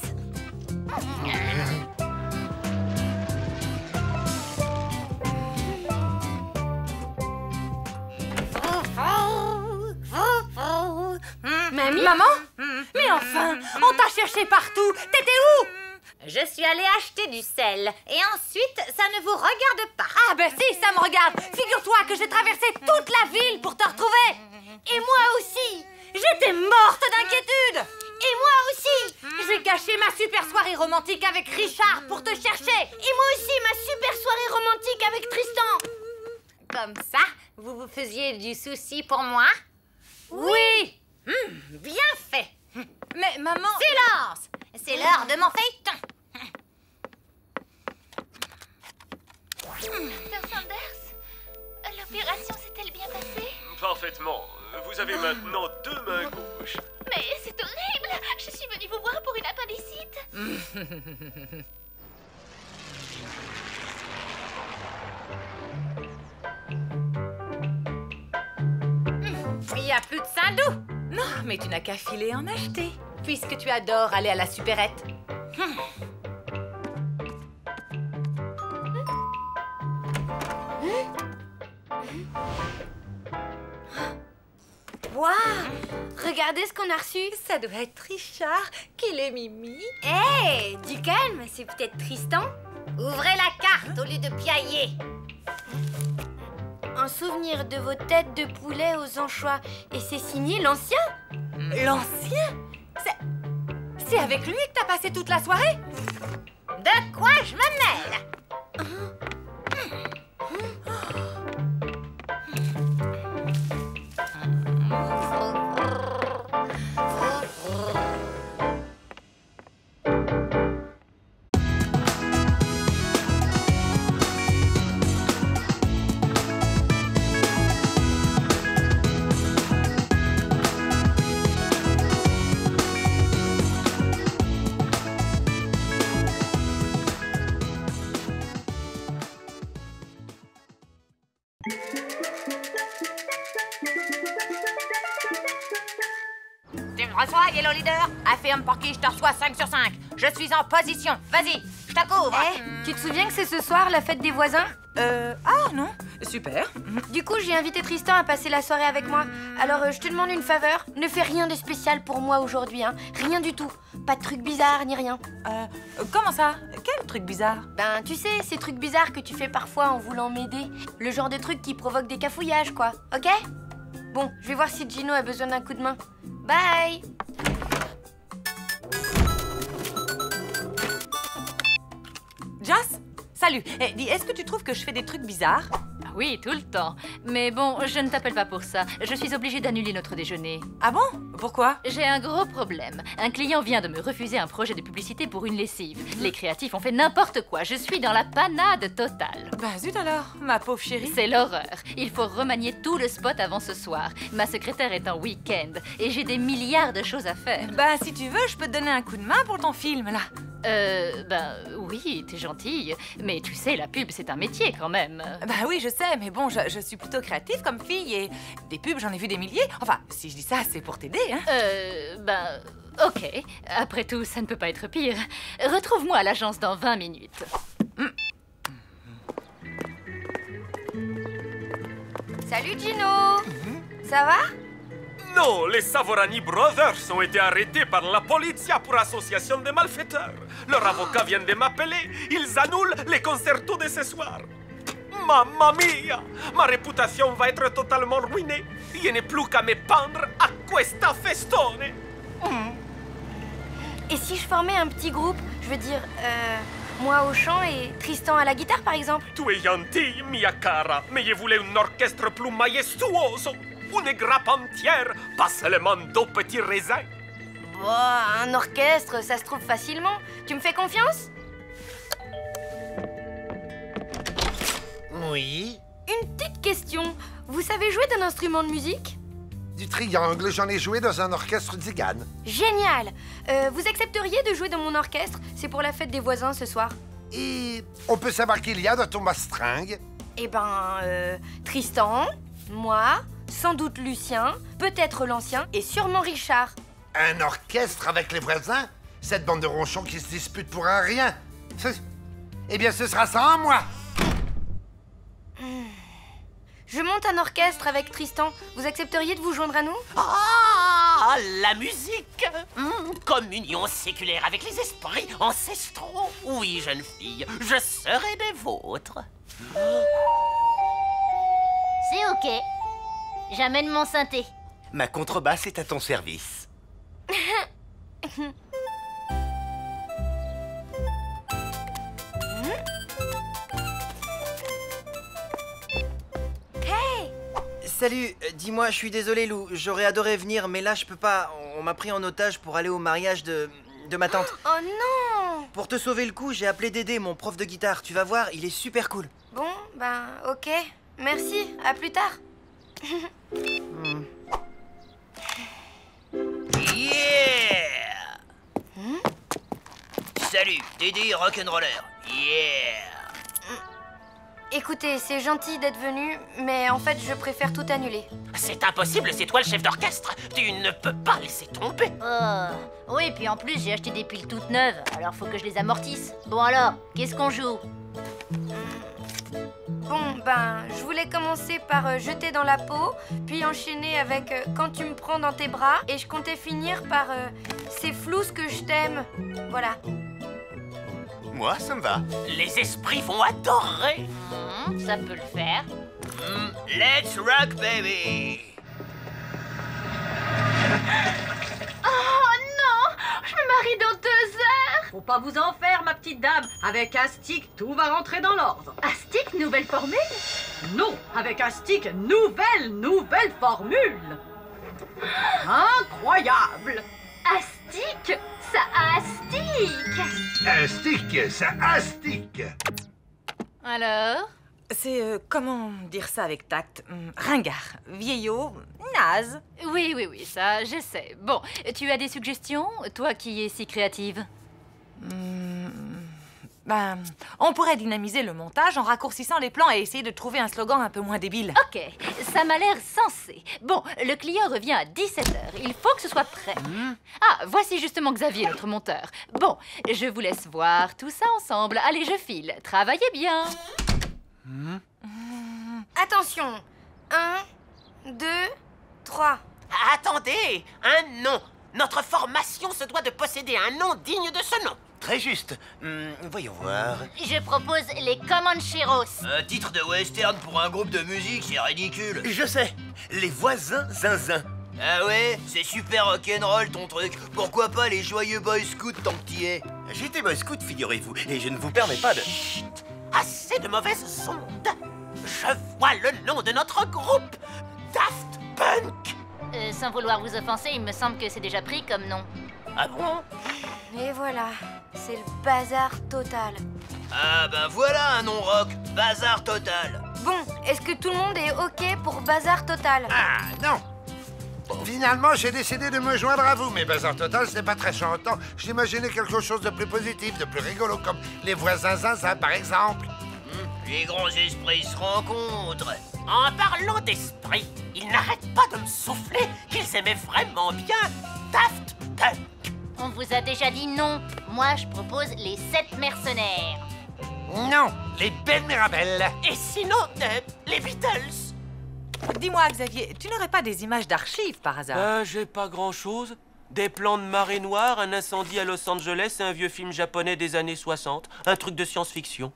Mamie? Maman? Mais enfin, on t'a cherché partout. T'étais où? Je suis allée acheter du sel. Et ensuite, ça ne vous regarde pas. Ah ben si, ça me regarde. Figure-toi que j'ai traversé toute la ville pour te retrouver. Et moi aussi. J'étais morte d'inquiétude. Et moi aussi. J'ai gâché ma super soirée romantique avec Richard pour te chercher. Et moi aussi, ma super soirée romantique avec Tristan. Comme ça, vous vous faisiez du souci pour moi? Oui. Bien fait. Mais maman... Silence! C'est l'heure de mon feuilleton. Dr. Sanders, l'opération s'est-elle bien passée? Parfaitement. Vous avez maintenant 2 mains gauches. Mais c'est horrible! Je suis venue vous voir pour une appendicite. Il n'y a plus de Saint-Doux. Non, mais tu n'as qu'à filer en acheter, puisque tu adores aller à la supérette. Waouh! Regardez ce qu'on a reçu. Ça doit être Richard qui l'est Mimi. Hé, du calme, c'est peut-être Tristan. Ouvrez la carte au lieu de piailler. Un souvenir de vos têtes de poulet aux anchois. Et c'est signé l'ancien? L'ancien? C'est avec lui que t'as passé toute la soirée? De quoi je me mêle? Reçois, Yellow Leader. Affirme pour qui je te reçois 5 sur 5. Je suis en position. Vas-y, je te couvre. Tu te souviens que c'est ce soir la fête des voisins? Ah non. Super. Du coup, j'ai invité Tristan à passer la soirée avec moi. Alors, je te demande une faveur. Ne fais rien de spécial pour moi aujourd'hui, hein. Rien du tout. Pas de trucs bizarres ni rien. Comment ça? Quel truc bizarre? Ben, tu sais, ces trucs bizarres que tu fais parfois en voulant m'aider. Le genre de trucs qui provoquent des cafouillages, quoi. Ok? Bon, je vais voir si Gino a besoin d'un coup de main. Bye! Joss? Salut. Dis, est-ce que tu trouves que je fais des trucs bizarres? Oui, tout le temps. Mais bon, je ne t'appelle pas pour ça. Je suis obligée d'annuler notre déjeuner. Ah bon? Pourquoi? J'ai un gros problème. Un client vient de me refuser un projet de publicité pour une lessive. Les créatifs ont fait n'importe quoi. Je suis dans la panade totale. Bah zut alors, ma pauvre chérie. C'est l'horreur. Il faut remanier tout le spot avant ce soir. Ma secrétaire est en week-end et j'ai des milliards de choses à faire. Bah si tu veux, je peux te donner un coup de main pour ton film, là. Ben oui, t'es gentille. Mais tu sais, la pub, c'est un métier quand même. Bah oui, je sais, mais bon, je suis plutôt créative comme fille et des pubs, j'en ai vu des milliers. Enfin, si je dis ça, c'est pour t'aider, hein. Ben, ok. Après tout, ça ne peut pas être pire. Retrouve-moi à l'agence dans 20 minutes. Salut Gino. Ça va? Non, les Savorani Brothers ont été arrêtés par la polizia pour association de malfaiteurs. Leur avocat vient de m'appeler. Ils annulent les concertos de ce soir. Mamma mia! Ma réputation va être totalement ruinée. Il n'est plus qu'à me pendre à questa festone. Et si je formais un petit groupe, je veux dire, moi au chant et Tristan à la guitare par exemple? Tu es gentille, mia cara, mais je voulais un orchestre plus majestuoso. Une grappe entière, pas seulement 2 petits raisins. Bah, un orchestre, ça se trouve facilement. Tu me fais confiance? Oui. Une petite question. Vous savez jouer d'un instrument de musique? Du triangle, j'en ai joué dans un orchestre d'Igane. Génial! Vous accepteriez de jouer dans mon orchestre? C'est pour la fête des voisins ce soir. Et on peut savoir qu'il y a dans ton bastringue? Eh ben, Tristan, moi, sans doute Lucien, peut-être l'ancien et sûrement Richard. Un orchestre avec les voisins? Cette bande de ronchons qui se disputent pour un rien. Eh bien, ce sera sans moi. Je monte un orchestre avec Tristan. Vous accepteriez de vous joindre à nous? Ah, la musique! Communion séculaire avec les esprits ancestraux. Oui, jeune fille, je serai des vôtres. C'est ok. J'amène mon synthé. Ma contrebasse est à ton service. Salut, dis-moi, je suis désolé Lou, j'aurais adoré venir, mais là je peux pas. On m'a pris en otage pour aller au mariage de ma tante. Oh non! Pour te sauver le coup, j'ai appelé Dédé, mon prof de guitare. Tu vas voir, il est super cool. Bon, ben, ok. Merci, à plus tard. Yeah! Salut, Dédé Rock'n'Roller. Yeah! Écoutez, c'est gentil d'être venu, mais en fait, je préfère tout annuler. C'est impossible, c'est toi le chef d'orchestre. Tu ne peux pas laisser tomber. Oui, puis en plus, j'ai acheté des piles toutes neuves, alors faut que je les amortisse. Bon alors, qu'est-ce qu'on joue? Bon, ben, je voulais commencer par jeter dans la peau, puis enchaîner avec quand tu me prends dans tes bras, et je comptais finir par c'est flou ce que je t'aime. Voilà. Moi, ça me va. Les esprits vont adorer. Ça peut le faire. Let's rock, baby! Oh non! Je me marie dans 2 heures! Faut pas vous en faire, ma petite dame. Avec un stick, tout va rentrer dans l'ordre. Un stick, nouvelle formule? Non, avec un stick, nouvelle formule. Incroyable! Astic? Ça astique! Astique, ça astique! Alors? C'est, comment dire ça avec tact? Ringard, vieillot, naze. Oui, ça, j'essaie. Bon, tu as des suggestions, toi qui es si créative? Ben, on pourrait dynamiser le montage en raccourcissant les plans et essayer de trouver un slogan un peu moins débile. Ok, ça m'a l'air sensé. Bon, le client revient à 17h. Il faut que ce soit prêt. Ah, voici justement Xavier, notre monteur. Bon, je vous laisse voir tout ça ensemble. Allez, je file. Travaillez bien. Attention. 1, 2, 3. Attendez, un nom. Notre formation se doit de posséder un nom digne de ce nom. Très juste. Voyons voir. Je propose les Comancheros. Un titre de western pour un groupe de musique, c'est ridicule. Je sais. Les voisins zinzin. Ah ouais? C'est super rock'n'roll ton truc. Pourquoi pas les joyeux boy scouts tant que t'y es? J'étais boy scout, figurez-vous, et je ne vous permets pas de... Chut! Assez de mauvaises ondes. Je vois le nom de notre groupe. Daft Punk. Sans vouloir vous offenser, il me semble que c'est déjà pris comme nom. Ah bon? Et voilà, c'est le bazar total. Ah ben voilà un nom rock, bazar total. Bon, est-ce que tout le monde est ok pour bazar total? Ah non. Finalement, j'ai décidé de me joindre à vous, mais Bazar Total, ce n'est pas très chantant. J'imaginais quelque chose de plus positif, de plus rigolo, comme les voisins zinzin, par exemple. Les grands esprits se rencontrent. En parlant d'esprit, ils n'arrêtent pas de me souffler qu'ils aimaient vraiment bien Daft Punk. On vous a déjà dit non. Moi, je propose les 7 mercenaires. Non, les Belles Mirabelles. Et sinon, les Beatles. Dis-moi, Xavier, tu n'aurais pas des images d'archives par hasard? J'ai pas grand-chose. Des plans de marée noire, un incendie à Los Angeles et un vieux film japonais des années 60. Un truc de science-fiction.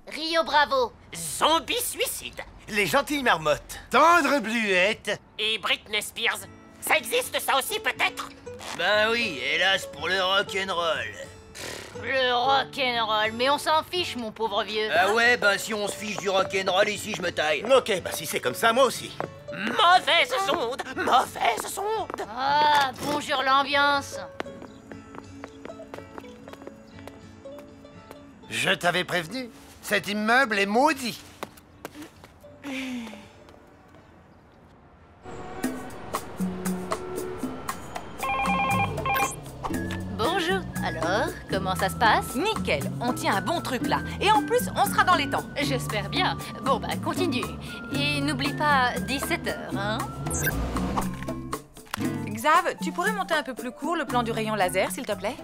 Rio Bravo. Zombie suicide. Les gentilles marmottes. Tendre bluette. Et Britney Spears. Ça existe ça aussi peut-être? Ben oui, hélas pour le rock'n'roll. Le rock'n'roll, mais on s'en fiche, mon pauvre vieux. Ah ouais, ben si on se fiche du rock'n'roll ici, je me taille. Ok, bah si c'est comme ça, moi aussi. Mauvaise sonde, mauvaise sonde. Ah, bonjour l'ambiance. Je t'avais prévenu. Cet immeuble est maudit. Bonjour. Alors, comment ça se passe? Nickel, on tient un bon truc là. Et en plus, on sera dans les temps. J'espère bien. Bon, bah, continue. Et n'oublie pas 17h, hein? Xav, tu pourrais monter un peu plus court le plan du rayon laser, s'il te plaît?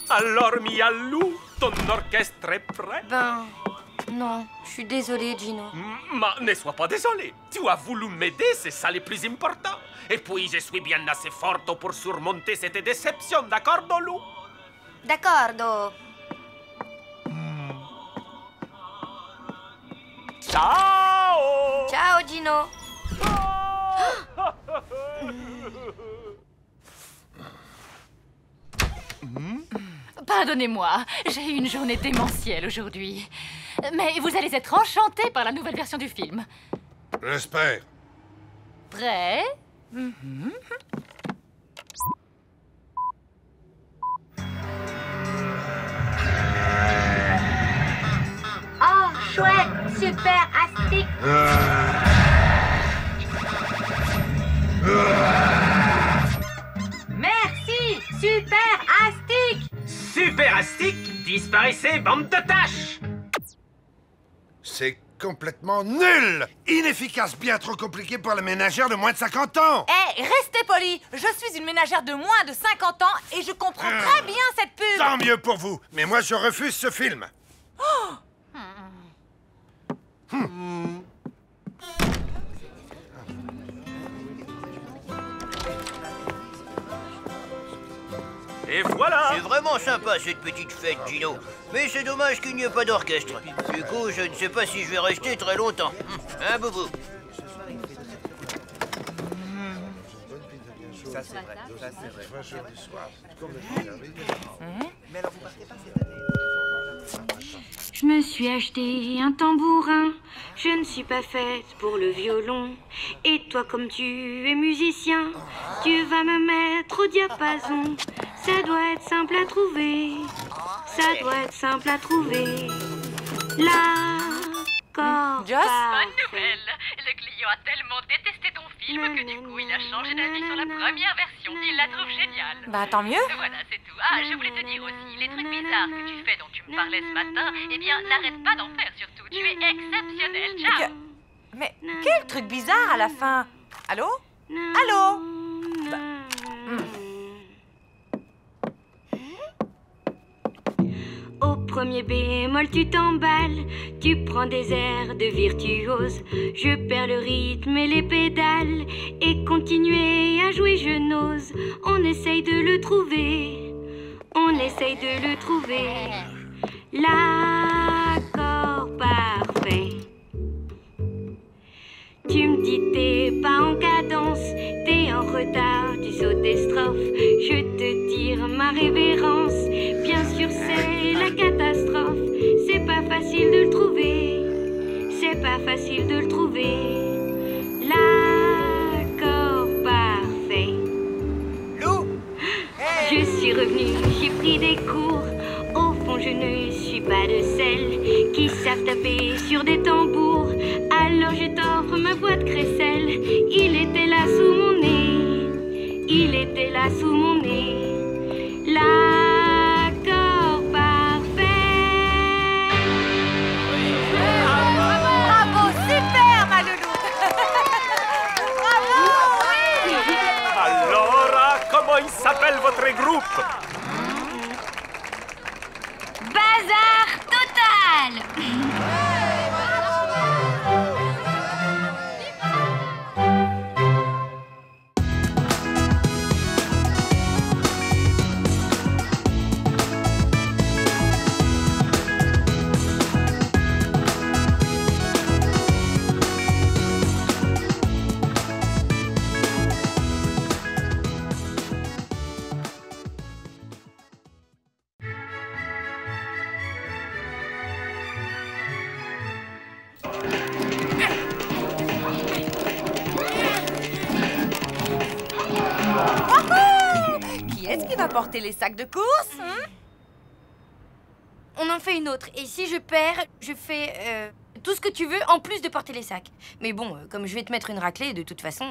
Alors, Mialou, ton orchestre est prêt? Ben... non, je suis désolée, Gino. Mais ne sois pas désolé. Tu as voulu m'aider, c'est ça le plus important. Et puis, je suis bien assez forte pour surmonter cette déception, d'accord, Lou? D'accordo. Ciao! Ciao, Gino. Pardonnez-moi, j'ai eu une journée démentielle aujourd'hui. Mais vous allez être enchantés par la nouvelle version du film. J'espère. Prêt? Oh, chouette, super, astique. Merci, super, astique. Super Astique, disparaissez, bande de tâches! C'est complètement nul. Inefficace, bien trop compliqué pour la ménagère de moins de 50 ans. Eh, restez polis. Je suis une ménagère de moins de 50 ans et je comprends très bien cette pub. Tant mieux pour vous, mais moi je refuse ce film. Oh. Et voilà! C'est vraiment sympa cette petite fête, Gino. Mais c'est dommage qu'il n'y ait pas d'orchestre. Du coup, je ne sais pas si je vais rester très longtemps. Hein, Boubou? Ça, c'est vrai. Ça, c'est vrai. Mais alors, vous partez pas cette année? Je me suis acheté un tambourin, je ne suis pas faite pour le violon. Et toi, comme tu es musicien, tu vas me mettre au diapason. Ça doit être simple à trouver, ça doit être simple à trouver. L'accord Bonne nouvelle! Le client a tellement détesté ton film que du coup il a changé d'avis sur la première version. Il la trouve géniale. Bah tant mieux. Voilà, c'est tout. Ah, je voulais te dire aussi, les trucs bizarres que tu fais dont tu me parlais ce matin, eh bien, n'arrête pas d'en faire surtout. Tu es exceptionnel. Ciao! Mais quel truc bizarre à la fin. Allô? Allô? Au premier bémol, tu t'emballes, tu prends des airs de virtuose. Je perds le rythme et les pédales, et continuer à jouer, je n'ose. On essaye de le trouver, on essaye de le trouver. L'accord parfait. Tu me dis t'es pas en cadence, t'es en retard, tu sautes des strophes. Je te tire ma révérence, bien sûr c'est la catastrophe. C'est pas facile de le trouver, c'est pas facile de le trouver. L'accord parfait. Je suis revenue, j'ai pris des cours. Au fond je ne suis pas de celles qui savent taper sur des tambours. Alors je t'offre ma voix de crécelle. Il était là sous mon nez, il était là sous mon nez. L'accord parfait. Bravo, super ma loulou. Bravo. Alors, comment il s'appelle votre groupe? Bazar total. porter les sacs de course. On en fait une autre. Et si je perds, je fais tout ce que tu veux en plus de porter les sacs. Mais bon, comme je vais te mettre une raclée, de toute façon...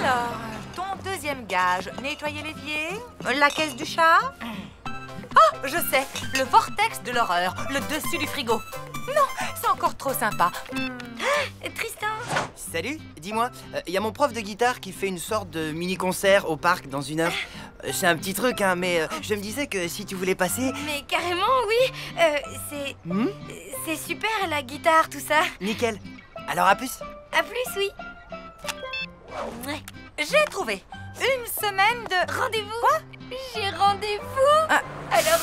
Alors, ton deuxième gage, nettoyer l'évier, la caisse du chat. Oh, je sais, le vortex de l'horreur, le dessus du frigo. Non, c'est encore trop sympa. Tristan. Salut, dis-moi, il y a mon prof de guitare qui fait une sorte de mini-concert au parc dans 1 heure. C'est un petit truc, hein, mais je me disais que si tu voulais passer... Mais carrément, oui. C'est super, la guitare, tout ça. Nickel. Alors à plus. À plus, oui. Ouais. J'ai trouvé une semaine de... Rendez-vous. Quoi? J'ai rendez-vous. Alors...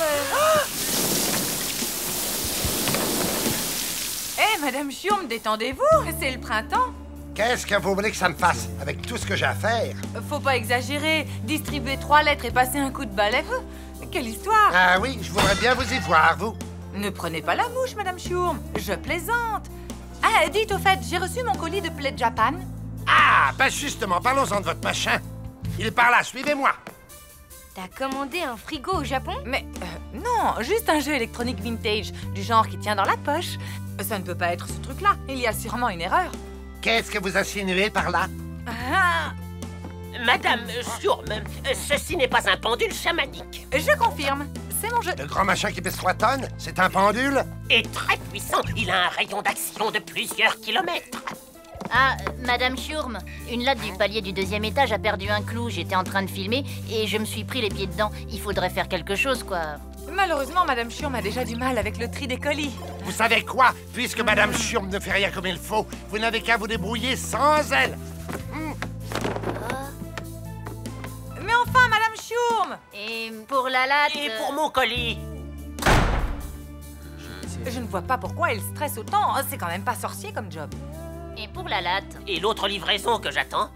Hé, Madame Chiourme, détendez-vous, c'est le printemps. Qu'est-ce que vous voulez que ça me fasse avec tout ce que j'ai à faire? Faut pas exagérer, distribuer 3 lettres et passer un coup de balai. Quelle histoire! Ah oui, je voudrais bien vous y voir, vous. Ne prenez pas la mouche, Madame Chiourme, je plaisante. Ah, dites au fait, j'ai reçu mon colis de Play Japan. Ah, ben justement, parlons-en de votre machin. Il est par là, suivez-moi. T'as commandé un frigo au Japon? Mais non, juste un jeu électronique vintage, du genre qui tient dans la poche. Ça ne peut pas être ce truc-là, il y a sûrement une erreur. Qu'est-ce que vous insinuez par là? Madame Chiourme, ceci n'est pas un pendule chamanique. Je confirme, c'est mon jeu. Le grand machin qui pèse 3 tonnes, c'est un pendule? Et très puissant, il a un rayon d'action de plusieurs kilomètres. Ah, Madame Chiourme, une latte du palier du 2e étage a perdu un clou. J'étais en train de filmer et je me suis pris les pieds dedans. Il faudrait faire quelque chose, quoi. Malheureusement, Madame Chiourme a déjà du mal avec le tri des colis. Vous savez quoi? Puisque Madame Chiourme ne fait rien comme il faut, vous n'avez qu'à vous débrouiller sans elle. Mais enfin, Madame Chiourme! Et pour la latte... Et pour mon colis? Je ne vois pas pourquoi elle stresse autant. C'est quand même pas sorcier comme job. Et pour la latte? Et l'autre livraison que j'attends?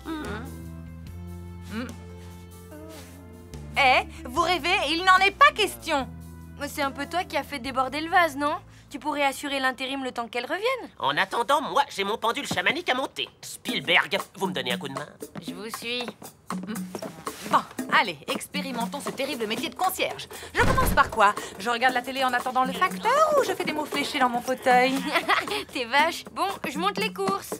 Vous rêvez, il n'en est pas question. C'est un peu toi qui as fait déborder le vase, non? Tu pourrais assurer l'intérim le temps qu'elle revienne. En attendant, moi, j'ai mon pendule chamanique à monter. Spielberg, vous me donnez un coup de main? Je vous suis. Bon, allez, expérimentons ce terrible métier de concierge. Je commence par quoi? Je regarde la télé en attendant le facteur ou je fais des mots fléchés dans mon fauteuil? T'es vache. Bon, je monte les courses.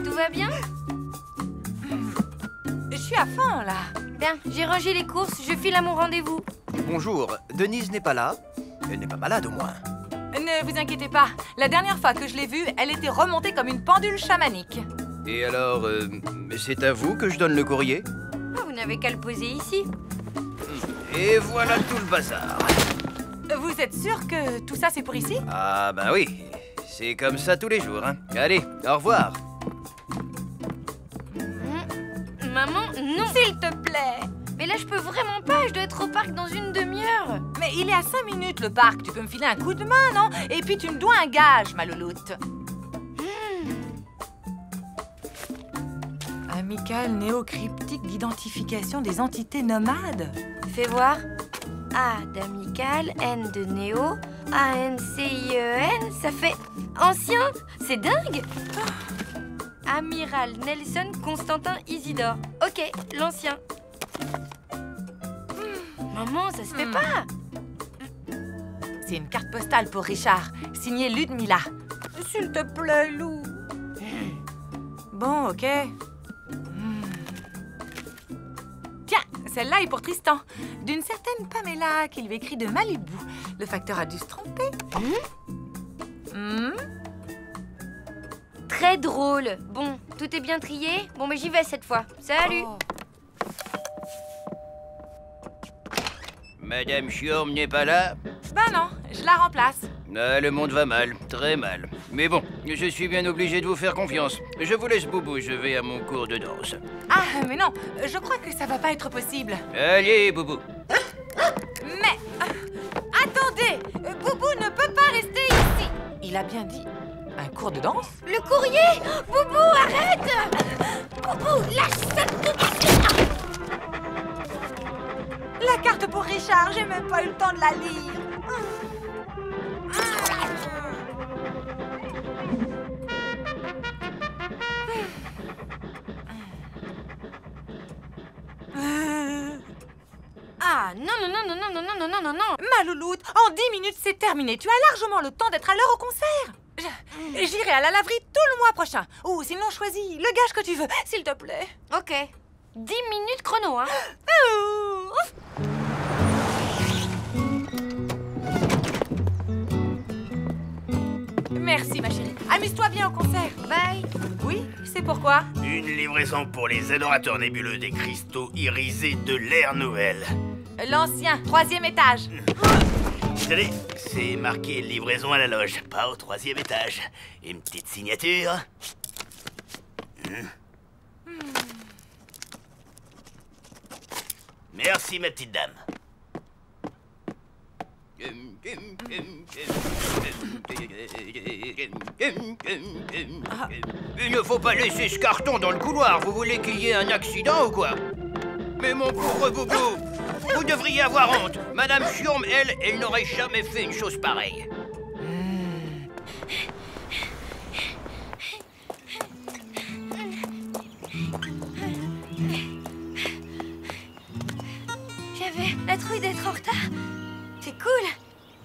Tout va bien? Je suis à fond, là. Bien, j'ai rangé les courses, je file à mon rendez-vous. Bonjour, Denise n'est pas là. Elle n'est pas malade, au moins. Ne vous inquiétez pas. La dernière fois que je l'ai vue, elle était remontée comme une pendule chamanique. Et alors, c'est à vous que je donne le courrier? Vous n'avez qu'à le poser ici. Et voilà tout le bazar. Vous êtes sûr que tout ça, c'est pour ici? Ah, ben oui. C'est comme ça tous les jours, hein. Allez, au revoir. Maman, non. S'il te plaît. Mais là, je peux vraiment pas. Je dois être au parc dans une demi-heure. Mais il est à 5 minutes, le parc. Tu peux me filer un coup de main, non? Et puis tu me dois un gage, ma louloute. Amical néocryptique d'identification des entités nomades. Fais voir. A d'amical, N de néo, A-N-C-I-E-N, ça fait ancien. C'est dingue. Amiral Nelson Constantin Isidore. Ok, l'ancien. Maman, ça se fait pas. C'est une carte postale pour Richard, signée Ludmilla. S'il te plaît, Lou. Bon, ok. Tiens, celle-là est pour Tristan. D'une certaine Pamela qui lui écrit de Malibu. Le facteur a dû se tromper. Très drôle. Bon, tout est bien trié. Bon, mais j'y vais cette fois. Salut. Madame Chiourme n'est pas là? Ben non, je la remplace. Ah, le monde va mal, très mal. Mais bon, je suis bien obligé de vous faire confiance. Je vous laisse, Boubou, je vais à mon cours de danse. Ah, mais non, je crois que ça va pas être possible. Allez, Boubou. Mais... attendez, Boubou ne peut pas rester ici. Il a bien dit un cours de danse? Le courrier! Boubou, arrête! Boubou, lâche ça tout de suite! La carte pour Richard, j'ai même pas eu le temps de la lire. non. Ma louloute, en 10 minutes, c'est terminé. Tu as largement le temps d'être à l'heure au concert. J'irai à la laverie tout le mois prochain. Ou sinon, choisis le gage que tu veux, s'il te plaît. Ok. 10 minutes chrono, hein. Merci, ma chérie. Amuse-toi bien au concert. Bye. Oui, c'est pourquoi? Une livraison pour les adorateurs nébuleux des cristaux irisés de l'ère nouvelle. L'ancien, 3e étage. Tenez, c'est marqué livraison à la loge, pas au 3e étage. Une petite signature. Merci, ma petite dame. Il ne faut pas laisser ce carton dans le couloir. Vous voulez qu'il y ait un accident ou quoi? Mais mon pauvre boubou, vous devriez avoir honte. Madame Schurm, elle n'aurait jamais fait une chose pareille. J'avais la trouille d'être en retard. C'est cool.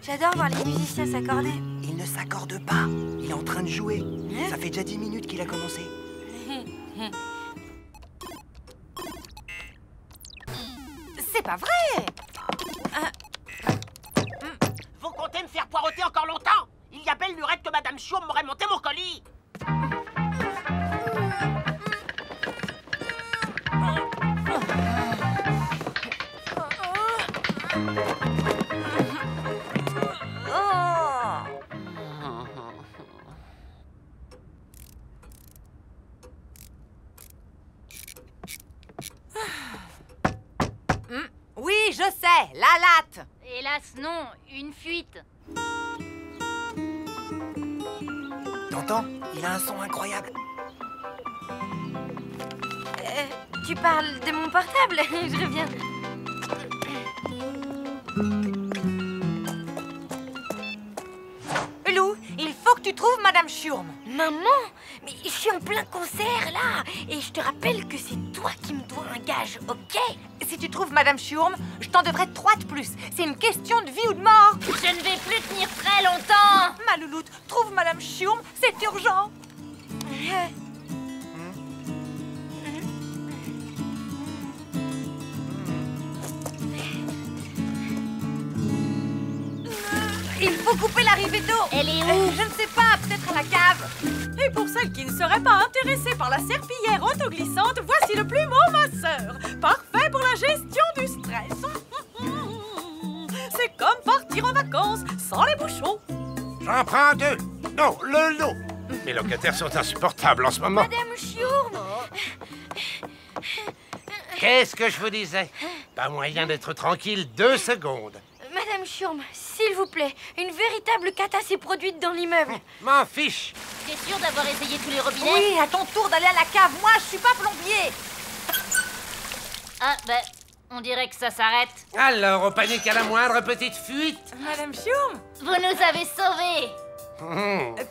J'adore voir les musiciens s'accorder. Il ne s'accorde pas. Il est en train de jouer. Ça fait déjà 10 minutes qu'il a commencé. C'est pas vrai. Vous comptez me faire poireauter encore longtemps? Il y a belle lurette que Madame Schurm m'aurait monté mon colis. Oui, je sais, la latte. Hélas, non, une fuite. T'entends? Il a un son incroyable. Tu parles de mon portable? Je reviens. Lou, il faut que tu trouves Madame Schurm. Maman, mais je suis en plein concert là. Et je te rappelle que c'est toi qui me dois un gage, ok? Si tu trouves Madame Schurm, je t'en devrais 3 de plus. C'est une question de vie ou de mort. Je ne vais plus tenir très longtemps. Ma louloute, trouve Madame Schurm, c'est urgent. Il faut couper l'arrivée d'eau. Elle est où? Je ne sais pas, peut-être à la cave. Et pour celles qui ne seraient pas intéressées par la serpillière autoglissante, voici le plumeau, ma sœur. Parfait pour la gestion du stress. C'est comme partir en vacances sans les bouchons. J'en prends 2. Non, le lot. Mes locataires sont insupportables en ce moment. Madame Schurm. Qu'est-ce que je vous disais? Pas moyen d'être tranquille 2 secondes. Madame Schurm, s'il vous plaît, une véritable cata s'est produite dans l'immeuble. M'en fiche. T'es sûr d'avoir essayé tous les robinets? Oui, à ton tour d'aller à la cave. Moi, je suis pas plombier. Ah, ben, on dirait que ça s'arrête. Alors, on panique à la moindre petite fuite. Madame Schurm. Vous nous avez sauvés.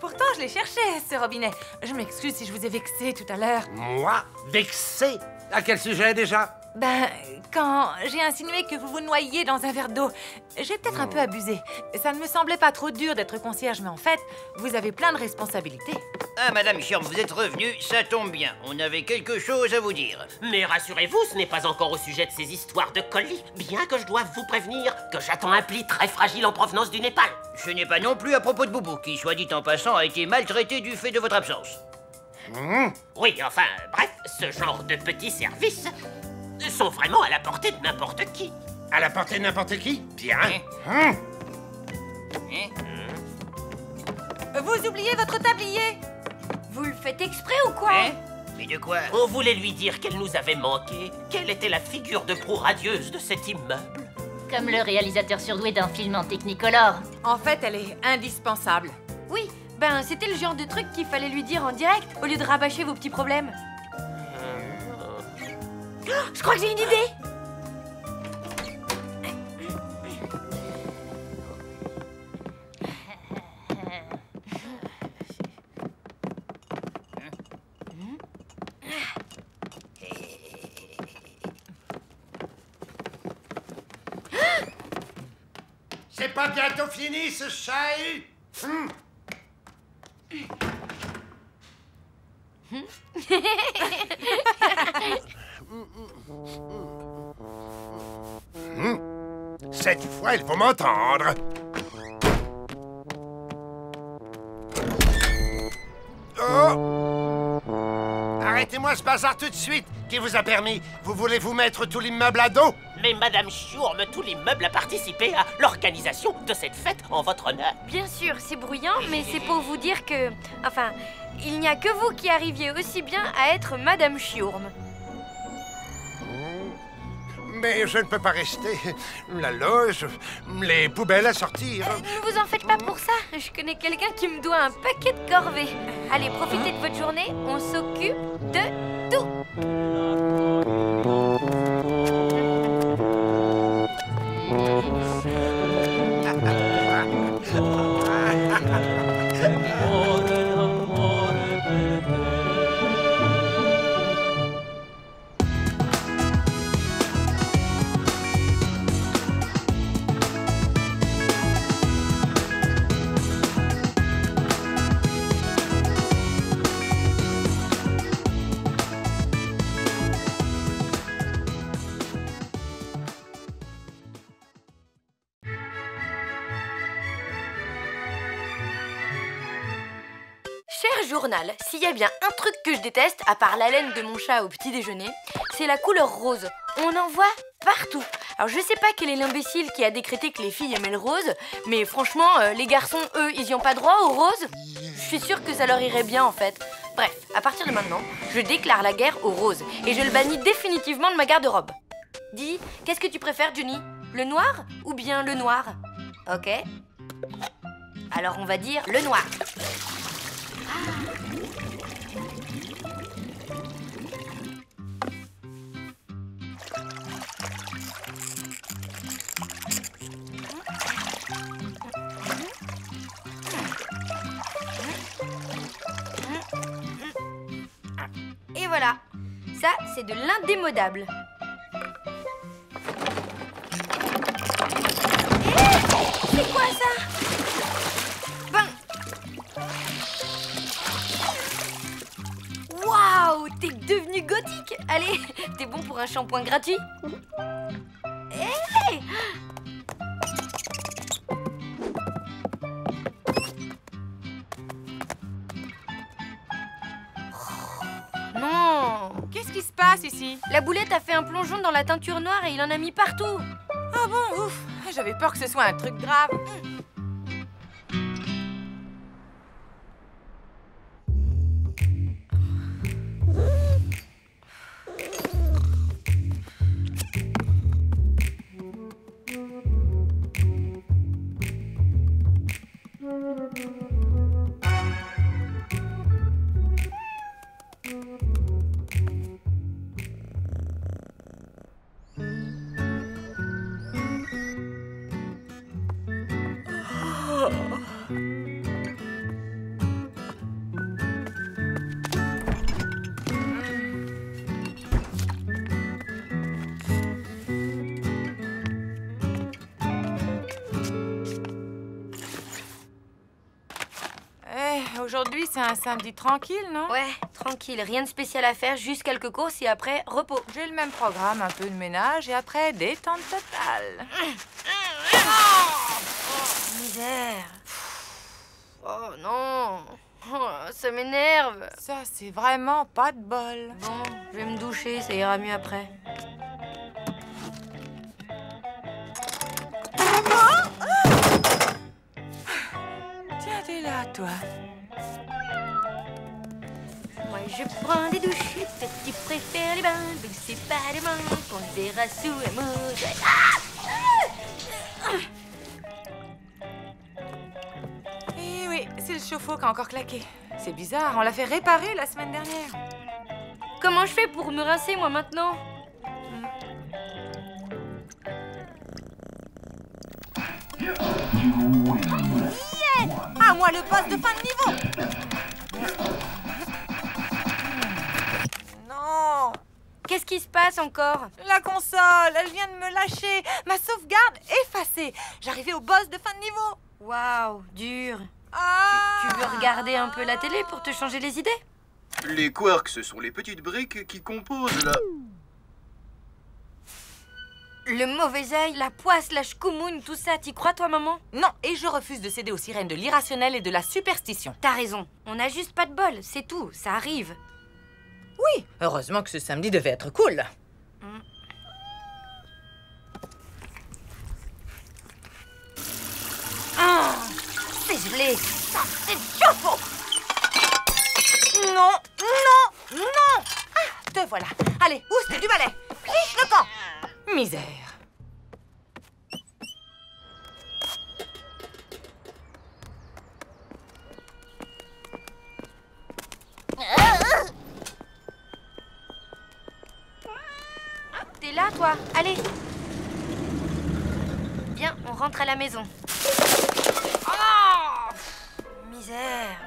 Pourtant, je l'ai cherché, ce robinet. Je m'excuse si je vous ai vexé tout à l'heure. Moi? Vexé? À quel sujet déjà? Ben, quand j'ai insinué que vous vous noyiez dans un verre d'eau, j'ai peut-être un peu abusé. Ça ne me semblait pas trop dur d'être concierge, mais en fait, vous avez plein de responsabilités. Ah, Madame Schurm, vous êtes revenue, ça tombe bien. On avait quelque chose à vous dire. Mais rassurez-vous, ce n'est pas encore au sujet de ces histoires de colis, bien que je doive vous prévenir que j'attends un pli très fragile en provenance du Népal. Ce n'est pas non plus à propos de Boubou, qui, soit dit en passant, a été maltraité du fait de votre absence. Oui, enfin, bref, ce genre de petits services sont vraiment à la portée de n'importe qui. À la portée de n'importe qui? Bien. Vous oubliez votre tablier. Vous le faites exprès ou quoi? Mais de quoi? On voulait lui dire qu'elle nous avait manqué, qu'elle était la figure de proue radieuse de cet immeuble. Comme le réalisateur surdoué d'un film en Technicolor. En fait, elle est indispensable. Oui, ben c'était le genre de truc qu'il fallait lui dire en direct, au lieu de rabâcher vos petits problèmes. Oh, je crois que j'ai une idée. C'est pas bientôt fini, ce chahut? Cette fois, il faut m'entendre. Oh! Arrêtez-moi ce bazar tout de suite. Qui vous a permis? Vous voulez vous mettre tout l'immeuble à dos? Mais Madame Chiourme, tout l'immeuble a participé à l'organisation de cette fête en votre honneur. Bien sûr, c'est bruyant, mais c'est pour vous dire que... Enfin, il n'y a que vous qui arriviez aussi bien à être Madame Chiourme. Mais je ne peux pas rester. La loge, les poubelles à sortir. Ne vous en faites pas pour ça. Je connais quelqu'un qui me doit un paquet de corvées. Allez, profitez de votre journée. On s'occupe de tout. Cher journal, s'il y a bien un truc que je déteste, à part l'haleine de mon chat au petit déjeuner, c'est la couleur rose. On en voit partout. Alors je sais pas quel est l'imbécile qui a décrété que les filles aimaient le rose, mais franchement, les garçons, eux, ils y ont pas droit au rose. Je suis sûre que ça leur irait bien en fait. Bref, à partir de maintenant, je déclare la guerre au rose et je le bannis définitivement de ma garde-robe. Dis, qu'est-ce que tu préfères, Johnny? Le noir ou bien le noir? Ok. Alors on va dire le noir. Et voilà, ça c'est de l'indémodable. C'est quoi ça? Waouh, t'es devenu gothique. Allez, t'es bon pour un shampoing gratuit. Hey! Non! Qu'est-ce qui se passe ici? La boulette a fait un plongeon dans la teinture noire et il en a mis partout. Ah bon, ouf. J'avais peur que ce soit un truc grave. Aujourd'hui, c'est un samedi tranquille, non? Ouais, tranquille. Rien de spécial à faire, juste quelques courses et après, repos. J'ai le même programme, un peu de ménage et après, détente totale. Misère. Oh non. Oh, ça m'énerve. Ça, c'est vraiment pas de bol. Bon, je vais me doucher, ça ira mieux après. Tiens, t'es là, toi. Moi, je prends des douches, toi, tu préfères les bains. Mais c'est pas demain qu'on se verra sous la mousse. Eh oui, c'est le chauffe-eau qui a encore claqué. C'est bizarre, on l'a fait réparer la semaine dernière. Comment je fais pour me rincer, moi, maintenant? Yeah! Ah, moi, le boss de fin de niveau! Non! Qu'est-ce qui se passe encore? La console, elle vient de me lâcher. Ma sauvegarde effacée. passé. J'arrivais au boss de fin de niveau. Waouh, dur. Ah Tu veux regarder un peu la télé pour te changer les idées? Les quarks, ce sont les petites briques qui composent la... Le mauvais œil, la poisse, la chkoumoune, tout ça, t'y crois toi, maman? Non, et je refuse de céder aux sirènes de l'irrationnel et de la superstition. T'as raison, on a juste pas de bol, c'est tout, ça arrive. Oui, heureusement que ce samedi devait être cool. Ah, c'est gelé, ça c'est chaud. Non, non, non. Ah, te voilà. Allez, oust du balai. Liche le camp. Misère. T'es là, toi? Allez. Viens, on rentre à la maison. Oh, misère.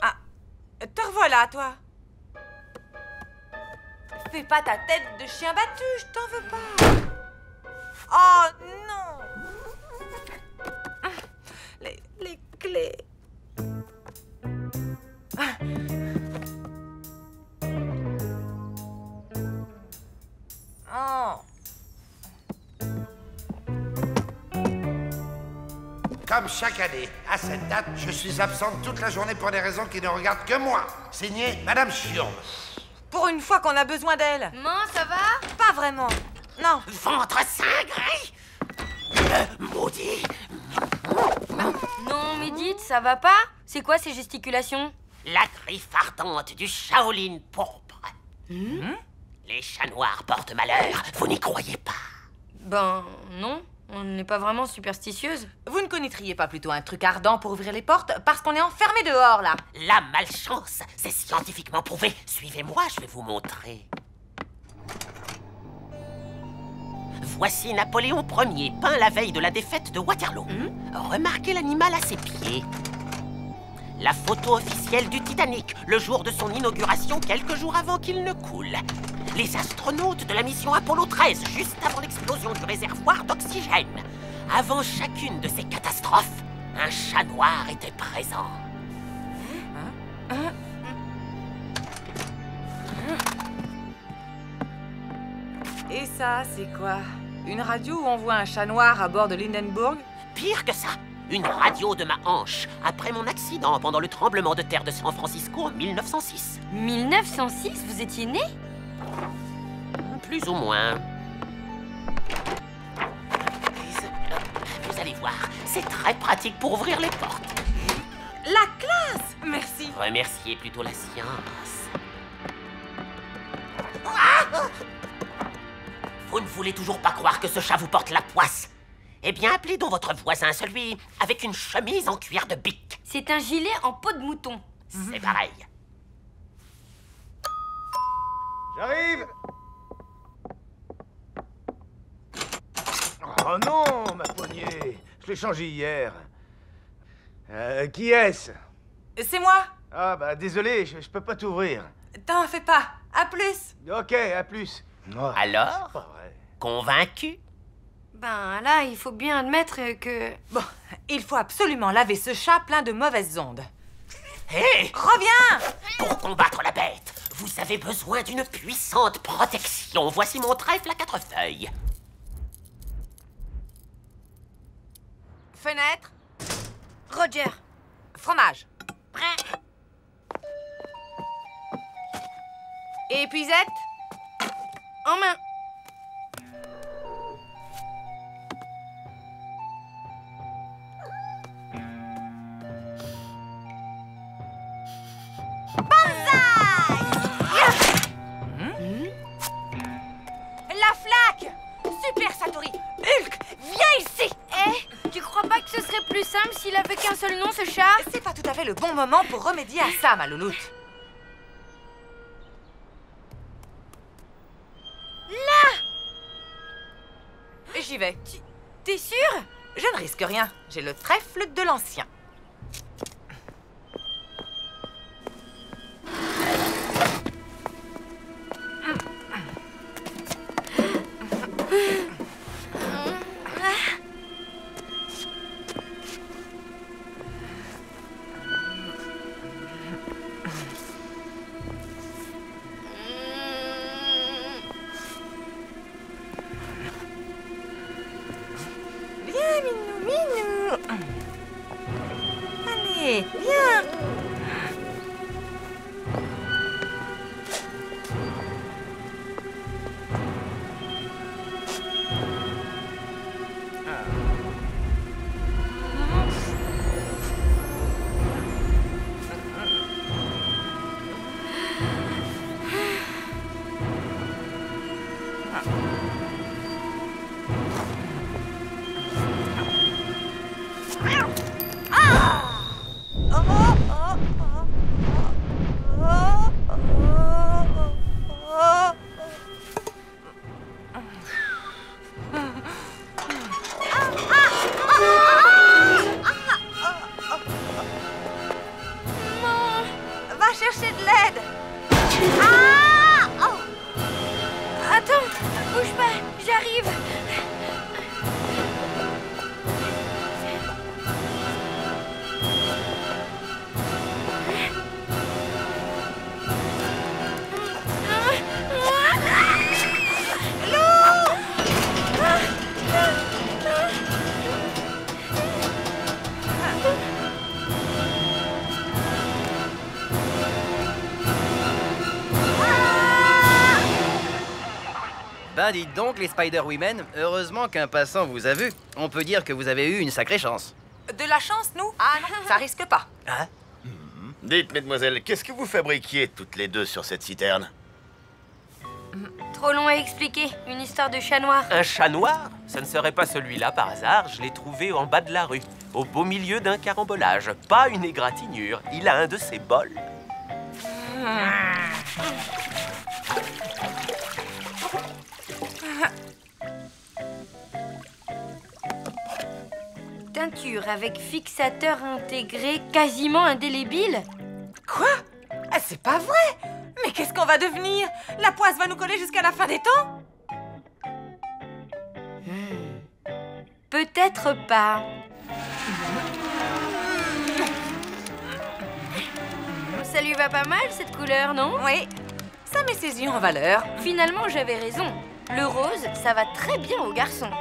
Ah, te revoilà, toi. Fais pas ta tête de chien battu, je t'en veux pas. Oh non. Les clés. Oh. Comme chaque année, à cette date, je suis absente toute la journée pour des raisons qui ne regardent que moi. Signé Madame Chion. Pour une fois qu'on a besoin d'elle. Maman, ça va? Pas vraiment. Non. Ventre cingré! Maudit! Non, Médite, ça va pas? C'est quoi ces gesticulations? La griffe ardente du Shaolin pourpre. Les chats noirs portent malheur, vous n'y croyez pas? Ben, non. On n'est pas vraiment superstitieuse. Vous ne connaîtriez pas plutôt un truc ardent pour ouvrir les portes parce qu'on est enfermé dehors, là? La malchance, c'est scientifiquement prouvé. Suivez-moi, je vais vous montrer. Voici Napoléon Ier, peint la veille de la défaite de Waterloo. Remarquez l'animal à ses pieds. La photo officielle du Titanic, le jour de son inauguration, quelques jours avant qu'il ne coule. Les astronautes de la mission Apollo 13, juste avant l'explosion du réservoir d'oxygène. Avant chacune de ces catastrophes, un chat noir était présent. Et ça, c'est quoi? Une radio où on voit un chat noir à bord de l'Hindenburg? Pire que ça, une radio de ma hanche, après mon accident pendant le tremblement de terre de San Francisco en 1906. 1906? Vous étiez né? Plus ou moins. Vous allez voir, c'est très pratique pour ouvrir les portes. La classe! Merci. Remerciez plutôt la science. Vous ne voulez toujours pas croire que ce chat vous porte la poisse? Eh bien, appelez donc votre voisin, celui avec une chemise en cuir de bique. C'est un gilet en peau de mouton. C'est pareil. J'arrive! Oh non, ma poignée! Je l'ai changée hier. Qui est-ce? C'est moi. Ah bah désolé, je peux pas t'ouvrir. T'en fais pas. À plus. Ok, à plus. Oh, alors? c'est pas vrai. Convaincu? Ben là, il faut bien admettre que... Bon, il faut absolument laver ce chat plein de mauvaises ondes. Hé! Reviens! Pour combattre la bête, vous avez besoin d'une puissante protection. Voici mon trèfle à 4 feuilles. Fenêtre. Roger. Fromage. Prêt. Épuisette. En main. La flaque! Super, Satori! Hulk, viens ici! Tu crois pas que ce serait plus simple s'il avait qu'un seul nom, ce chat? C'est pas tout à fait le bon moment pour remédier à ça, ma louloute. Là! j'y vais. T'es sûr? Je ne risque rien. J'ai le trèfle de l'ancien. Allez, viens. Chercher de l'aide. Attends, bouge pas, j'arrive. Ben dites donc les Spider-Women, heureusement qu'un passant vous a vu. On peut dire que vous avez eu une sacrée chance. De la chance, nous? Ah non, ça risque pas. Hein? Dites, mesdemoiselles, qu'est-ce que vous fabriquiez toutes les deux sur cette citerne? Trop long à expliquer, une histoire de chat noir. Un chat noir? Ça ne serait pas celui-là par hasard, je l'ai trouvé en bas de la rue, au beau milieu d'un carambolage. Pas une égratignure, il a un de ses bols. Teinture avec fixateur intégré quasiment indélébile. Quoi? Ah, c'est pas vrai! Mais qu'est-ce qu'on va devenir? La poisse va nous coller jusqu'à la fin des temps? Peut-être pas. Ça lui va pas mal cette couleur, non? Oui, ça met ses yeux en valeur. Finalement, j'avais raison. Le rose, ça va très bien aux garçons.